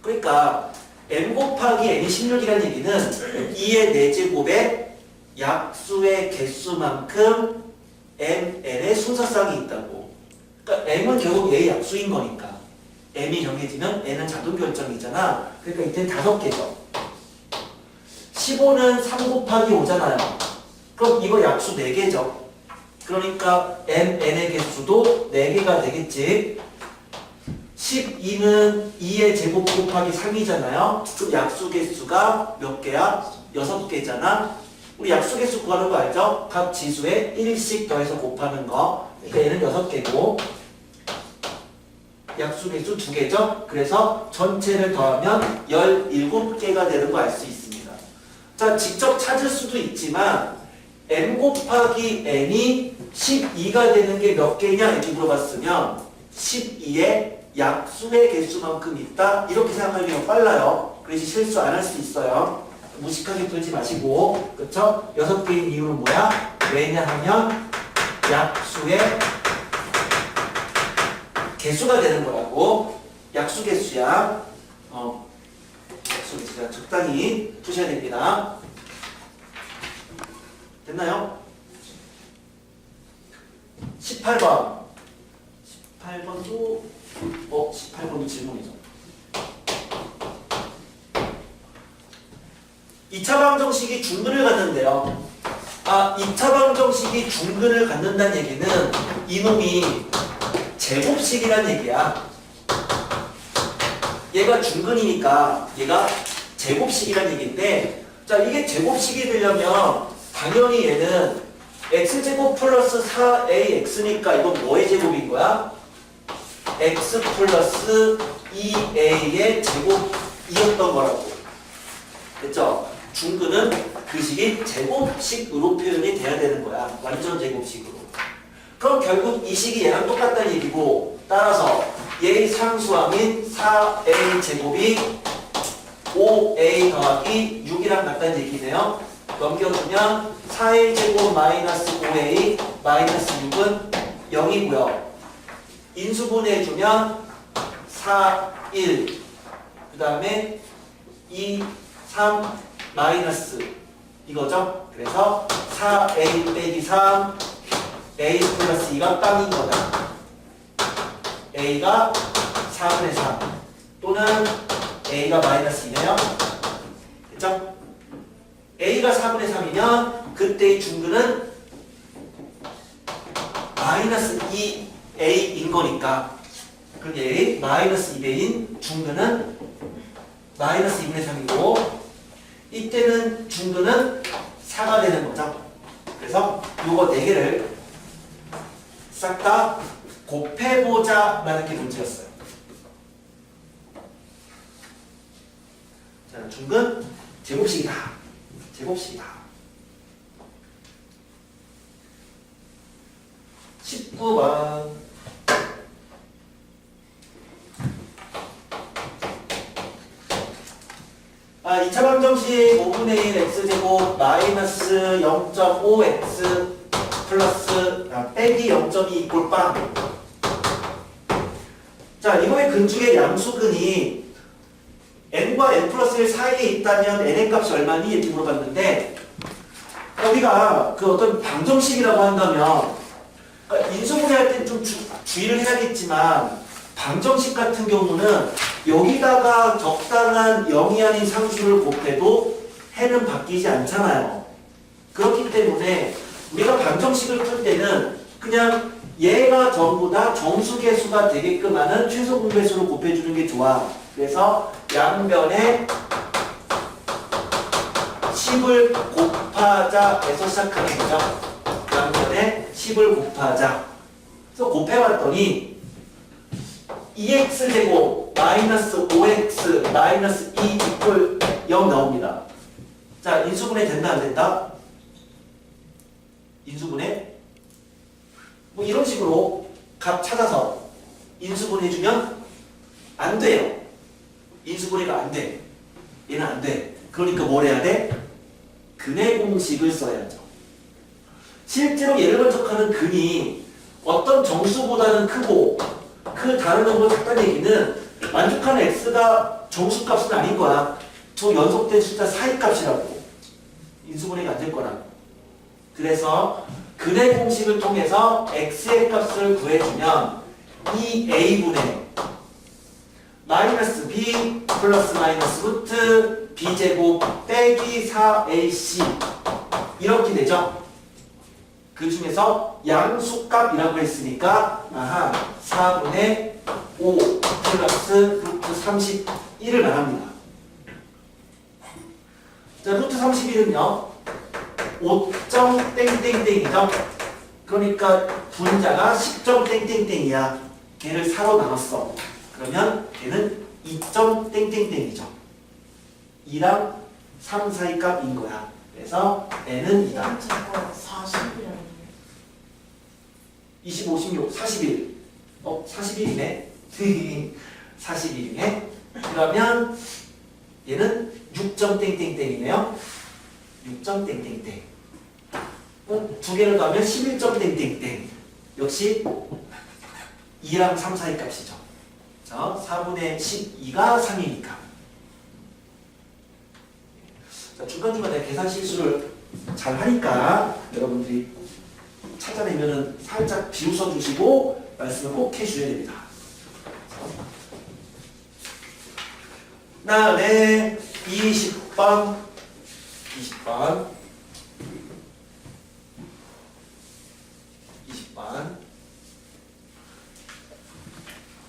그러니까 n 곱하기 n이 16이라는 얘기는 2의 4제곱에 약수의 개수만큼 mn의 순서쌍이 있다고. 그러니까 m은 결국 A의 약수인 거니까 m이 정해지면 n은 자동 결정이잖아. 그러니까 이때는 5개죠. 15는 3 곱하기 5잖아요. 그럼 이거 약수 4개죠. 그러니까 mn의 개수도 4개가 되겠지. 12는 2의 제곱 곱하기 3이잖아요. 그럼 약수 개수가 몇 개야? 6개잖아. 우리 약수 개수 구하는 거 알죠? 각 지수에 1씩 더해서 곱하는 거. 그러니까 얘는 6개고 약수 개수 2개죠. 그래서 전체를 더하면 17개가 되는 거 알 수 있습니다. 자, 직접 찾을 수도 있지만 m 곱하기 n이 12가 되는 게 몇 개냐 이렇게 물어봤으면 12에 약수의 개수만큼 있다 이렇게 생각하면 빨라요. 그래서 실수 안 할 수 있어요. 무식하게 풀지 마시고, 그쵸? 6개인 이유는 뭐야? 왜냐하면 약수의 개수가 되는 거라고. 약수 개수야. 약수 개수야. 적당히 푸셔야 됩니다. 됐나요? 18번. 18번도 18번도 질문이죠. 2차 방정식이 중근을 갖는데요. 2차 방정식이 중근을 갖는다는 얘기는 이놈이 제곱식이란 얘기야. 얘가 중근이니까 얘가 제곱식이란 얘기인데, 자, 이게 제곱식이 되려면 당연히 얘는 x제곱 플러스 4ax니까 이건 뭐의 제곱인 거야? x 플러스 2a의 제곱이었던 거라고. 됐죠? 중근은 그 식이 제곱식으로 표현이 돼야 되는 거야. 완전 제곱식으로. 그럼 결국 이 식이 얘랑 똑같다는 얘기고, 따라서 얘의 상수항인 4a 제곱이 5a 더하기 6이랑 같다는 얘기네요. 넘겨주면 4a 제곱 마이너스 5a 마이너스 6은 0이고요. 인수분해주면 4, 1, 그 다음에 2, 3, 마이너스 이거죠? 그래서 4a 빼기 3, a 플러스 2가 빵인 거다. a가 4분의 3 또는 a가 마이너스 2네요. 됐죠? a가 4분의 3이면 그때의 중근은 마이너스 2a인 거니까, 그게 마이너스 2배인 중근은 마이너스 2분의 3이고, 이때는 중근은 4가 되는 거죠. 그래서 요거 4개를 싹 다 곱해보자 라는 게 문제였어요. 자, 중근 제곱식이다. 제곱식이다. 19번. 아, 2차 방정식 5분의 1 x제곱 마이너스 0.5x 플러스 빼기 0.2 이꼴 빵. 자, 이거의 근중의 양수근이 n과 n 플러스 1 사이에 있다면 n의 값이 얼마니? 이렇게 물어봤는데, 우리가 그 어떤 방정식이라고 한다면 인수분해할 때 좀 주의를 해야겠지만, 방정식 같은 경우는 여기다가 적당한 0이 아닌 상수를 곱해도 해는 바뀌지 않잖아요. 그렇기 때문에 우리가 방정식을 풀 때는 그냥 얘가 전부 다 정수계수가 되게끔 하는 최소 분배수로 곱해주는 게 좋아. 그래서 양변에 10을 곱하자에서 시작하는 거죠. 양변에 10을 곱하자. 그래서 곱해봤더니 2x제곱 마이너스 5x 마이너스 2 이퀄 0 나옵니다. 자, 인수분해 된다 안 된다? 인수분해? 뭐 이런 식으로 값 찾아서 인수분해주면 안 돼요. 인수분해가 안 돼. 얘는 안 돼. 그러니까 뭘 해야 돼? 근의 공식을 써야죠. 실제로 얘를 번쩍하는 근이 어떤 정수보다는 크고 그 다른 놈을 찾다는 얘기는 만족하는 x가 정수값은 아닌 거야. 저 연속된 숫자 사이 값이라고. 인수분해가 안 될 거라고. 그래서 근의 공식을 통해서 x의 값을 구해주면 이 a분의 마이너스 b 플러스 마이너스 루트 b제곱 빼기 4ac 이렇게 되죠. 그 중에서 양수값이라고 했으니까 4분의 5 플러스 루트 31을 말합니다. 자, 루트 31은요 5점 땡땡땡이죠. 그러니까 분자가 10점 땡땡땡이야. 걔를 4로 나눴어. 그러면 걔는 2점 땡땡땡이죠. 2랑 3 사이 값인 거야. 그래서 n은 2다. 40이라는 25, 16, 41. 41이네. 41이네. 그러면 얘는 6점 땡땡땡이네요. 6점 땡땡땡. 두 개를 더하면 11점 땡땡땡. 역시 2랑 3 사이 값이죠. 자, 4분의 12가 3이니까. 자, 중간중간에 계산 실수를 잘 하니까 여러분들이 찾아내면은 살짝 비웃어 주시고 말씀을 꼭 해주셔야 됩니다. 다음에 20번. 20번.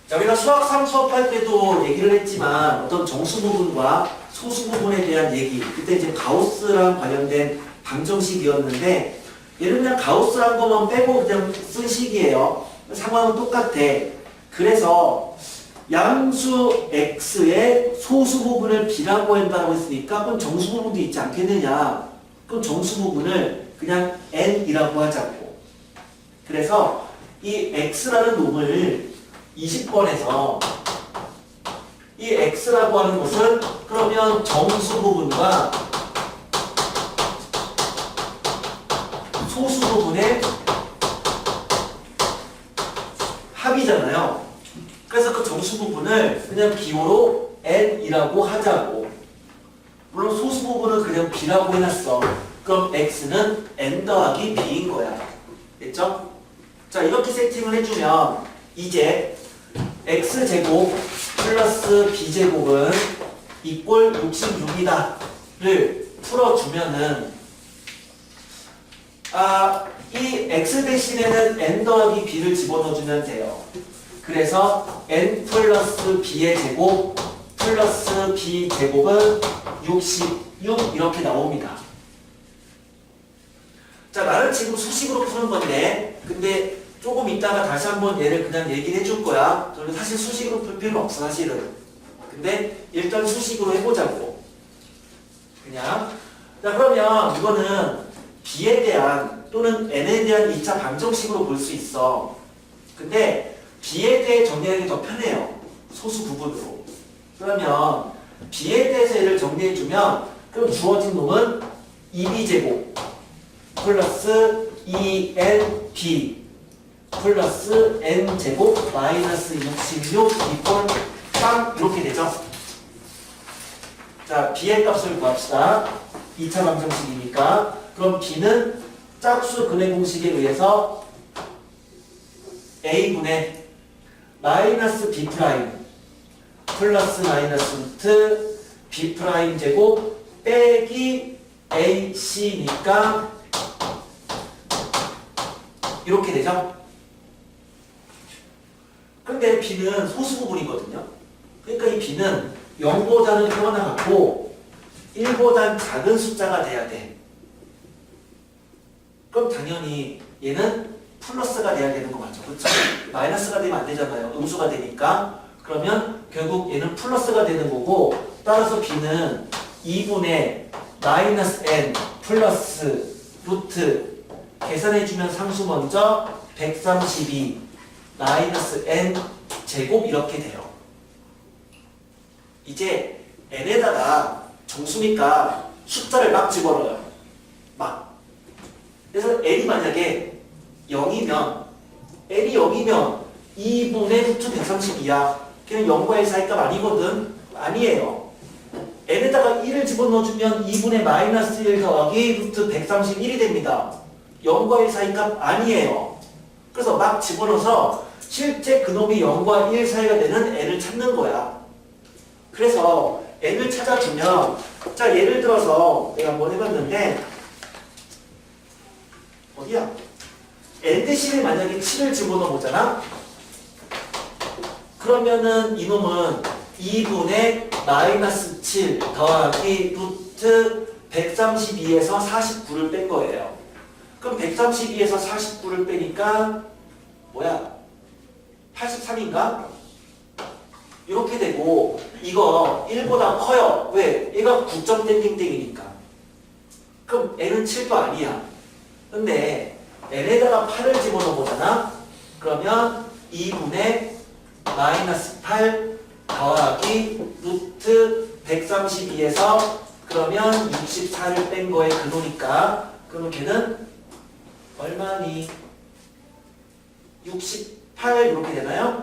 자, 우리가 수학 3 수업할 때도 얘기를 했지만 어떤 정수 부분과 소수 부분에 대한 얘기, 그때 이제 가우스랑 관련된 방정식이었는데 얘는 그냥 가우스란 것만 빼고 그냥 쓴 식이에요. 상황은 똑같아. 그래서 양수 x의 소수 부분을 b라고 한다고 했으니까 그럼 정수 부분도 있지 않겠느냐. 그럼 정수 부분을 그냥 n이라고 하자고. 그래서 이 x라는 놈을 20번에서 이 x라고 하는 것은 그러면 정수 부분과 소수 부분의 합이잖아요. 그래서 그 정수 부분을 그냥 기호로 n이라고 하자고. 물론 소수 부분은 그냥 b라고 해놨어. 그럼 x는 n 더하기 b인 거야. 됐죠? 자, 이렇게 세팅을 해주면 이제 x제곱 플러스 b제곱은 이꼴 66이다를 풀어주면은 이 x 대신에는 n 더하기 b를 집어넣어주면 돼요. 그래서 n 플러스 b의 제곱 플러스 b 제곱은 66 이렇게 나옵니다. 자, 나는 지금 수식으로 푸는 건데 근데 조금 이따가 다시 한번 얘를 그냥 얘기를 해줄 거야. 저는 사실 수식으로 풀 필요는 없어, 사실은. 근데 일단 수식으로 해보자고. 그냥. 자, 그러면 이거는 b에 대한 또는 n에 대한 2차 방정식으로 볼 수 있어. 근데 b에 대해 정리하기 더 편해요. 소수 부분으로. 그러면 b에 대해서 얘를 정리해주면 그럼 주어진 놈은 2b제곱 플러스 2nb 플러스 n제곱 마이너스 66 이꼴 3 이렇게 되죠. 자, b의 값을 구합시다. 2차 방정식이니까. 그럼 b는 짝수 근의 공식에 의해서 a분의 마이너스 b 프라임 플러스 마이너스 루트 b 프라임 제곱 빼기 ac니까 이렇게 되죠. 근데 b는 소수 부분이거든요. 그러니까 이 b는 0보다는 크거나 같고 1보단 작은 숫자가 돼야 돼. 그럼 당연히 얘는 플러스가 돼야 되는 거 맞죠? 그렇죠? 마이너스가 되면 안 되잖아요. 음수가 되니까. 그러면 결국 얘는 플러스가 되는 거고 따라서 b는 2분의 마이너스 n 플러스 루트 계산해주면 상수 먼저 132 마이너스 n 제곱 이렇게 돼요. 이제 n에다가 정수니까 숫자를 막 집어넣어요. 막. 그래서 n이 만약에 0이면 n이 0이면 2분의 루트 132야. 걔는 0과 1 사이값 아니거든. 아니에요. n에다가 1을 집어넣어주면 2분의 마이너스 1 더하기 루트 131이 됩니다. 0과 1 사이 값 아니에요. 그래서 막 집어넣어서 실제 그놈이 0과 1 사이가 되는 n을 찾는 거야. 그래서 n을 찾아주면 자 예를 들어서 내가 한번 해봤는데 어디야? n 대신에 만약에 7을 집어넣어 보잖아? 그러면은 이놈은 2분의 마이너스 7 더하기 루트 132에서 49를 뺀 거예요. 그럼 132에서 49를 빼니까 뭐야? 83인가? 이렇게 되고 이거 1보다 커요. 왜? 얘가 9점 땡땡땡이니까. 그럼 n은 7도 아니야. 근데 n에다가 8을 집어넣어 보잖아? 그러면 2분의 마이너스 8 더하기 루트 132에서 그러면 64를 뺀 거에 근호니까 그러면 걔는 얼마니? 68 이렇게 되나요?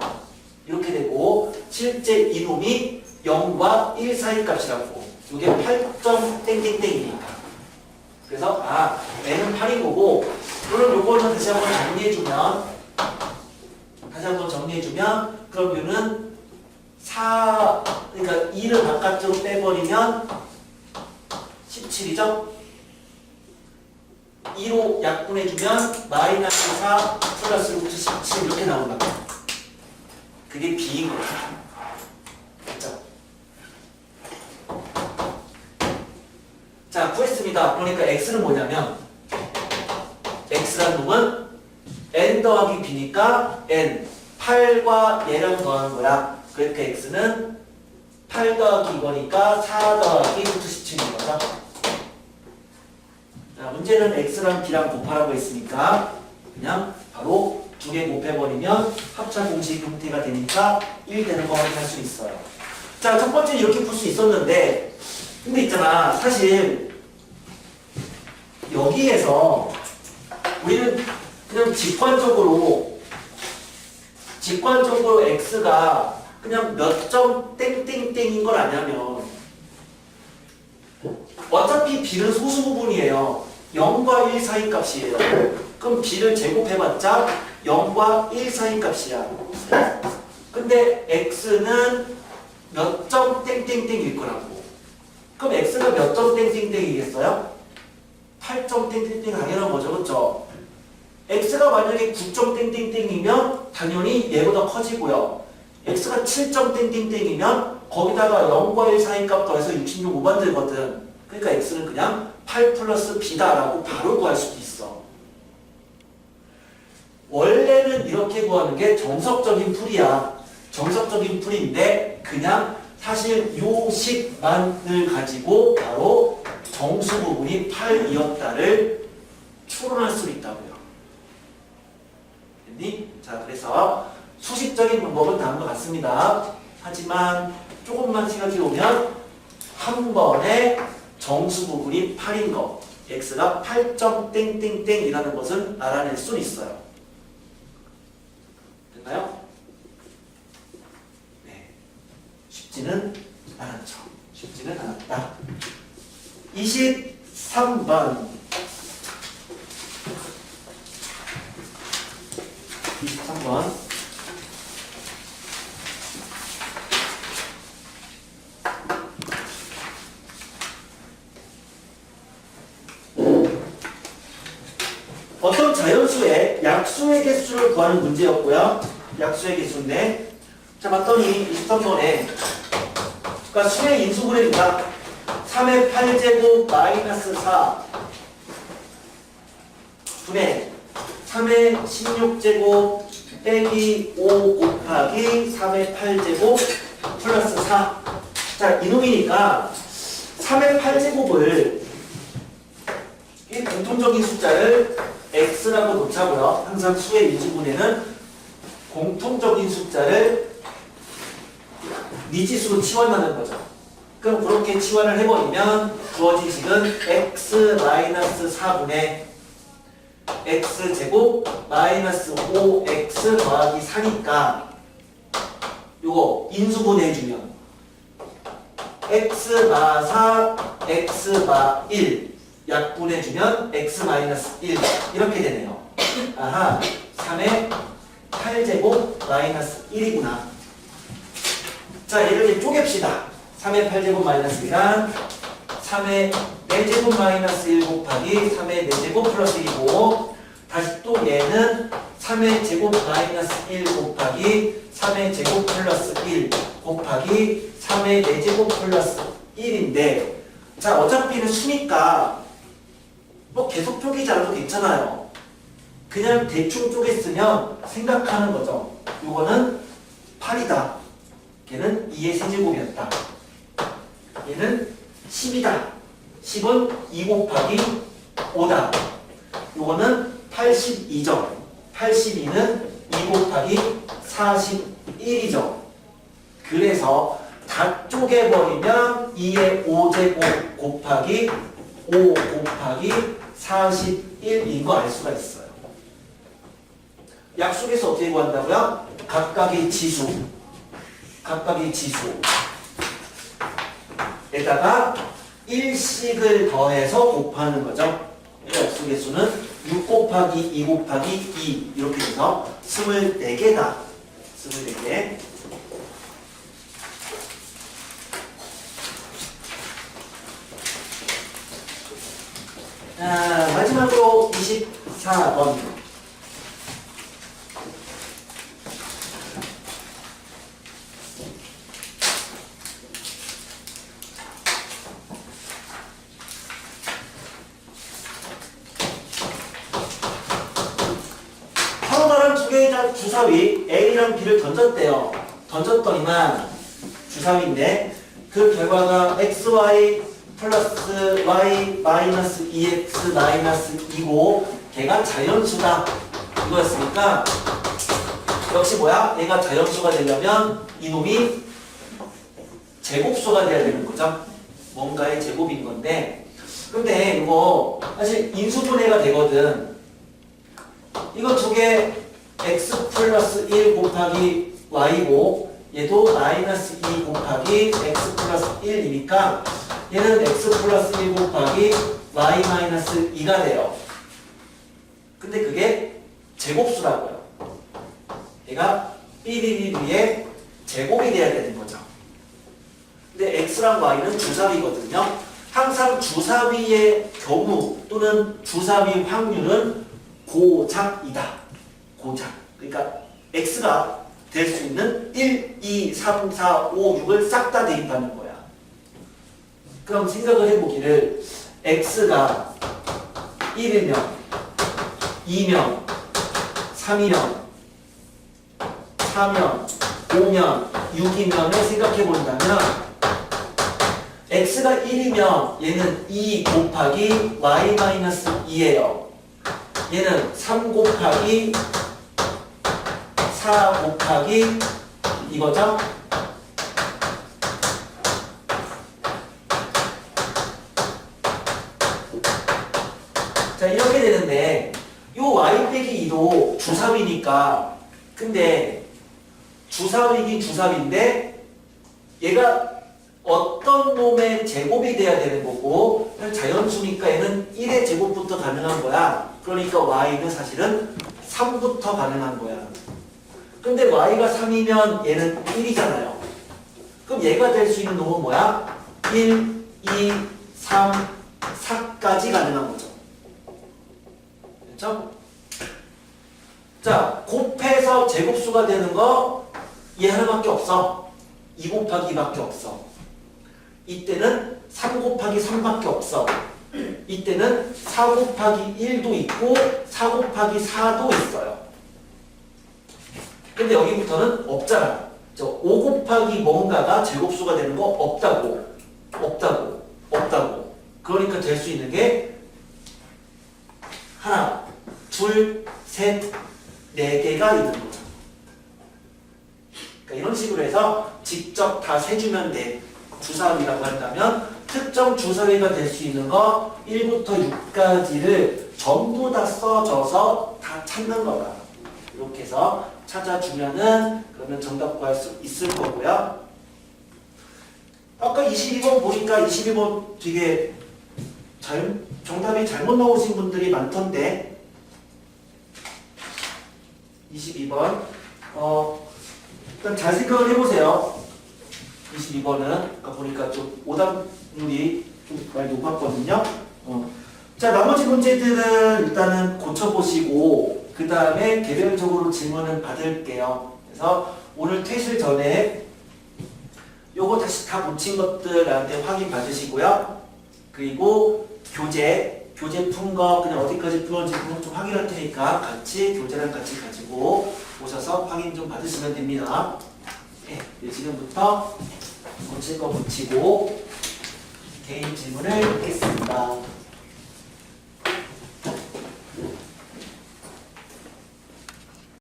이렇게 되고 실제 이놈이 0과 1 사이 값이라고. 이게 8점 땡땡땡이니까. 그래서 n은 8인 거고 그럼 요거는 다시 한번 정리해주면 그럼 요는 4 그러니까 2를 바깥으로 빼버리면 17이죠? 2로 약분해주면 마이너스 4 플러스 루트 17 이렇게 나온다. 그게 b인 거죠. 됐죠? 자, 구했습니다. 그러니까 x는 뭐냐면 x란 놈은 n 더하기 b니까 n 8과 얘랑 더하는 거야. 그러니까 x는 8 더하기 이거니까 4 더하기 루트 17인 거죠. 자, 문제는 x랑 b랑 곱하라고 했으니까 그냥 바로 두 개 곱해버리면 합차 공식 형태가 되니까 1 되는 거 확인할 수 있어요. 자, 첫 번째 이렇게 풀 수 있었는데 근데 있잖아, 사실 여기에서 우리는 그냥 직관적으로 x가 그냥 몇 점 땡땡땡인 걸 아냐면 어차피 b는 소수 부분이에요. 0과 1 사이 값이에요. 그럼 b를 제곱해봤자 0과 1 사이 값이야. 근데 x는 몇 점 땡땡땡일 거라고. 그럼 x가 몇 점 땡땡땡이겠어요? 8점 땡땡땡 당연한 거죠. 그렇죠? x가 만약에 9점 땡땡땡이면 당연히 얘보다 커지고요. x가 7점 땡땡땡이면 거기다가 0과 1 사이 값 더해서 66 못 만들거든. 그러니까 x는 그냥 8 플러스 b다라고 바로 구할 수도 있어. 원래는 이렇게 구하는 게 정석적인 풀이야. 정석적인 풀인데 그냥 사실 요 식만을 가지고 바로 정수 부분이 8이었다를 추론할 수 있다고요. 됐니? 자, 그래서 수식적인 방법은 다음과 같습니다. 하지만 조금만 생각해 보면 한 번에 정수 부분이 8인 거, x가 8점 땡땡땡이라는 것은 알아낼 수 있어요. 됐나요? 네. 쉽지는 않았죠. 쉽지는 않았다. 23번. 23번. 어떤 자연수의 약수의 개수를 구하는 문제였고요. 약수의 개수인데, 자, 봤더니 23번에 그러니까 수의 인수분해니까 3의 8제곱 마이너스 4 분의 3의 16제곱 빼기 5 곱하기 3의 8제곱 플러스 4. 자, 이놈이니까 3의 8제곱을 이 공통적인 숫자를 x라고 놓자고요. 항상 수의 인수분해는 공통적인 숫자를 미지수로 치환하는 거죠. 그럼 그렇게 치환을 해버리면 주어진 식은 x-4분의 x제곱 마이너스 5x 더하기 4니까 요거 인수분해 해주면 x 마 4, x 마 1 약분해주면 x-1 이렇게 되네요. 아하, 3의 8제곱 마이너스 1이구나. 자, 얘를 이제 쪼갭시다. 3의 8제곱 마이너스 1은 3의 4제곱 마이너스 1 곱하기 3의 4제곱 플러스 1이고, 다시 또 얘는 3의 제곱 마이너스 1 곱하기 3의 제곱 플러스 1 곱하기 3의 4제곱 플러스 1인데, 자, 어차피는 수니까 뭐 계속 쪼개지 않아도 괜찮아요. 그냥 대충 쪼갰으면 생각하는 거죠. 요거는 8이다. 얘는 2의 세제곱이었다. 얘는 10이다. 10은 2 곱하기 5다. 요거는 82죠. 82는 2 곱하기 41이죠. 그래서 다 쪼개버리면 2의 5제곱 곱하기 5 곱하기 41인 거 알 수가 있어요. 약속에서 어떻게 구한다고요? 각각의 지수. 각각의 지수에다가 1씩을 더해서 곱하는 거죠. 약속의 수는 6 곱하기 2 곱하기 2 이렇게 돼서 24개다. 24개. 자, 마지막으로 24번. 서로 다른 두 개의 주사위 A랑 B를 던졌대요. 던졌더니만 주사위인데 그 결과가 XY 플러스 Y 마이너스 2X 마이너스 2고 걔가 자연수다 이거였으니까 역시 뭐야? 얘가 자연수가 되려면 이놈이 제곱수가 돼야 되는 거죠. 뭔가의 제곱인 건데 근데 이거 사실 인수분해가 되거든. 이거 두 개 x 플러스 1 곱하기 y고 얘도 마이너스 2 곱하기 x 플러스 1이니까 얘는 x 플러스 1 곱하기 y 마이너스 2가 돼요. 근데 그게 제곱수라고요. 얘가 삐리리리의 제곱이 돼야 되는 거죠. 근데 x랑 y는 주사위거든요. 항상 주사위의 경우 또는 주사위 확률은 고작이다. 고작. 그러니까 x가 될 수 있는 1, 2, 3, 4, 5, 6을 싹 다 대입하는 거야. 그럼 생각을 해보기를 x가 1이면 2면 3이면 4면 5면 6이면을 생각해 본다면 x가 1이면 얘는 2 곱하기 y-2예요. 얘는 3 곱하기 4 곱하기 이거죠? 자 이렇게 되는데 요 y 빼기 2도 주사위니까 근데 주사위긴 주사위인데 얘가 어떤 놈의 제곱이 돼야 되는 거고 자연수니까 얘는 1의 제곱부터 가능한 거야. 그러니까 y는 사실은 3부터 가능한 거야. 근데 y가 3이면 얘는 1이잖아요. 그럼 얘가 될 수 있는 놈은 뭐야? 1, 2, 3, 4까지 가능한 거죠. 됐죠? 자, 곱해서 제곱수가 되는 거 얘 하나밖에 없어. 2 곱하기 2밖에 없어. 이때는 3 곱하기 3밖에 없어. 이때는 4 곱하기 1도 있고 4 곱하기 4도 있어요. 근데 여기부터는 없잖아. 5 곱하기 뭔가가 제곱수가 되는 거 없다고. 없다고. 그러니까 될 수 있는 게 하나, 둘, 셋, 네 개가 있는 거죠. 그러니까 이런 식으로 해서 직접 다 세주면 돼. 주사위라고 한다면 특정 주사위가 될 수 있는 거 1부터 6까지를 전부 다 써줘서 다 찾는 거다. 이렇게 해서 찾아주면은 그러면 정답 구할 수 있을 거고요. 아까 22번 보니까 22번 되게 정답이 잘못 나오신 분들이 많던데. 22번. 일단 잘 생각을 해보세요. 22번은 아까 보니까 좀 오답률이 좀 많이 높았거든요. 자, 나머지 문제들은 일단은 고쳐보시고 그 다음에 개별적으로 질문은 받을게요. 그래서 오늘 퇴실 전에 요거 다시 다 붙인 것들 나한테 확인 받으시고요. 그리고 교재 푼 거 그냥 어디까지 풀었는지 좀 확인할 테니까 같이 교재랑 같이 가지고 오셔서 확인 좀 받으시면 됩니다. 네, 지금부터 고칠 거 붙이고 개인 질문을 받겠습니다.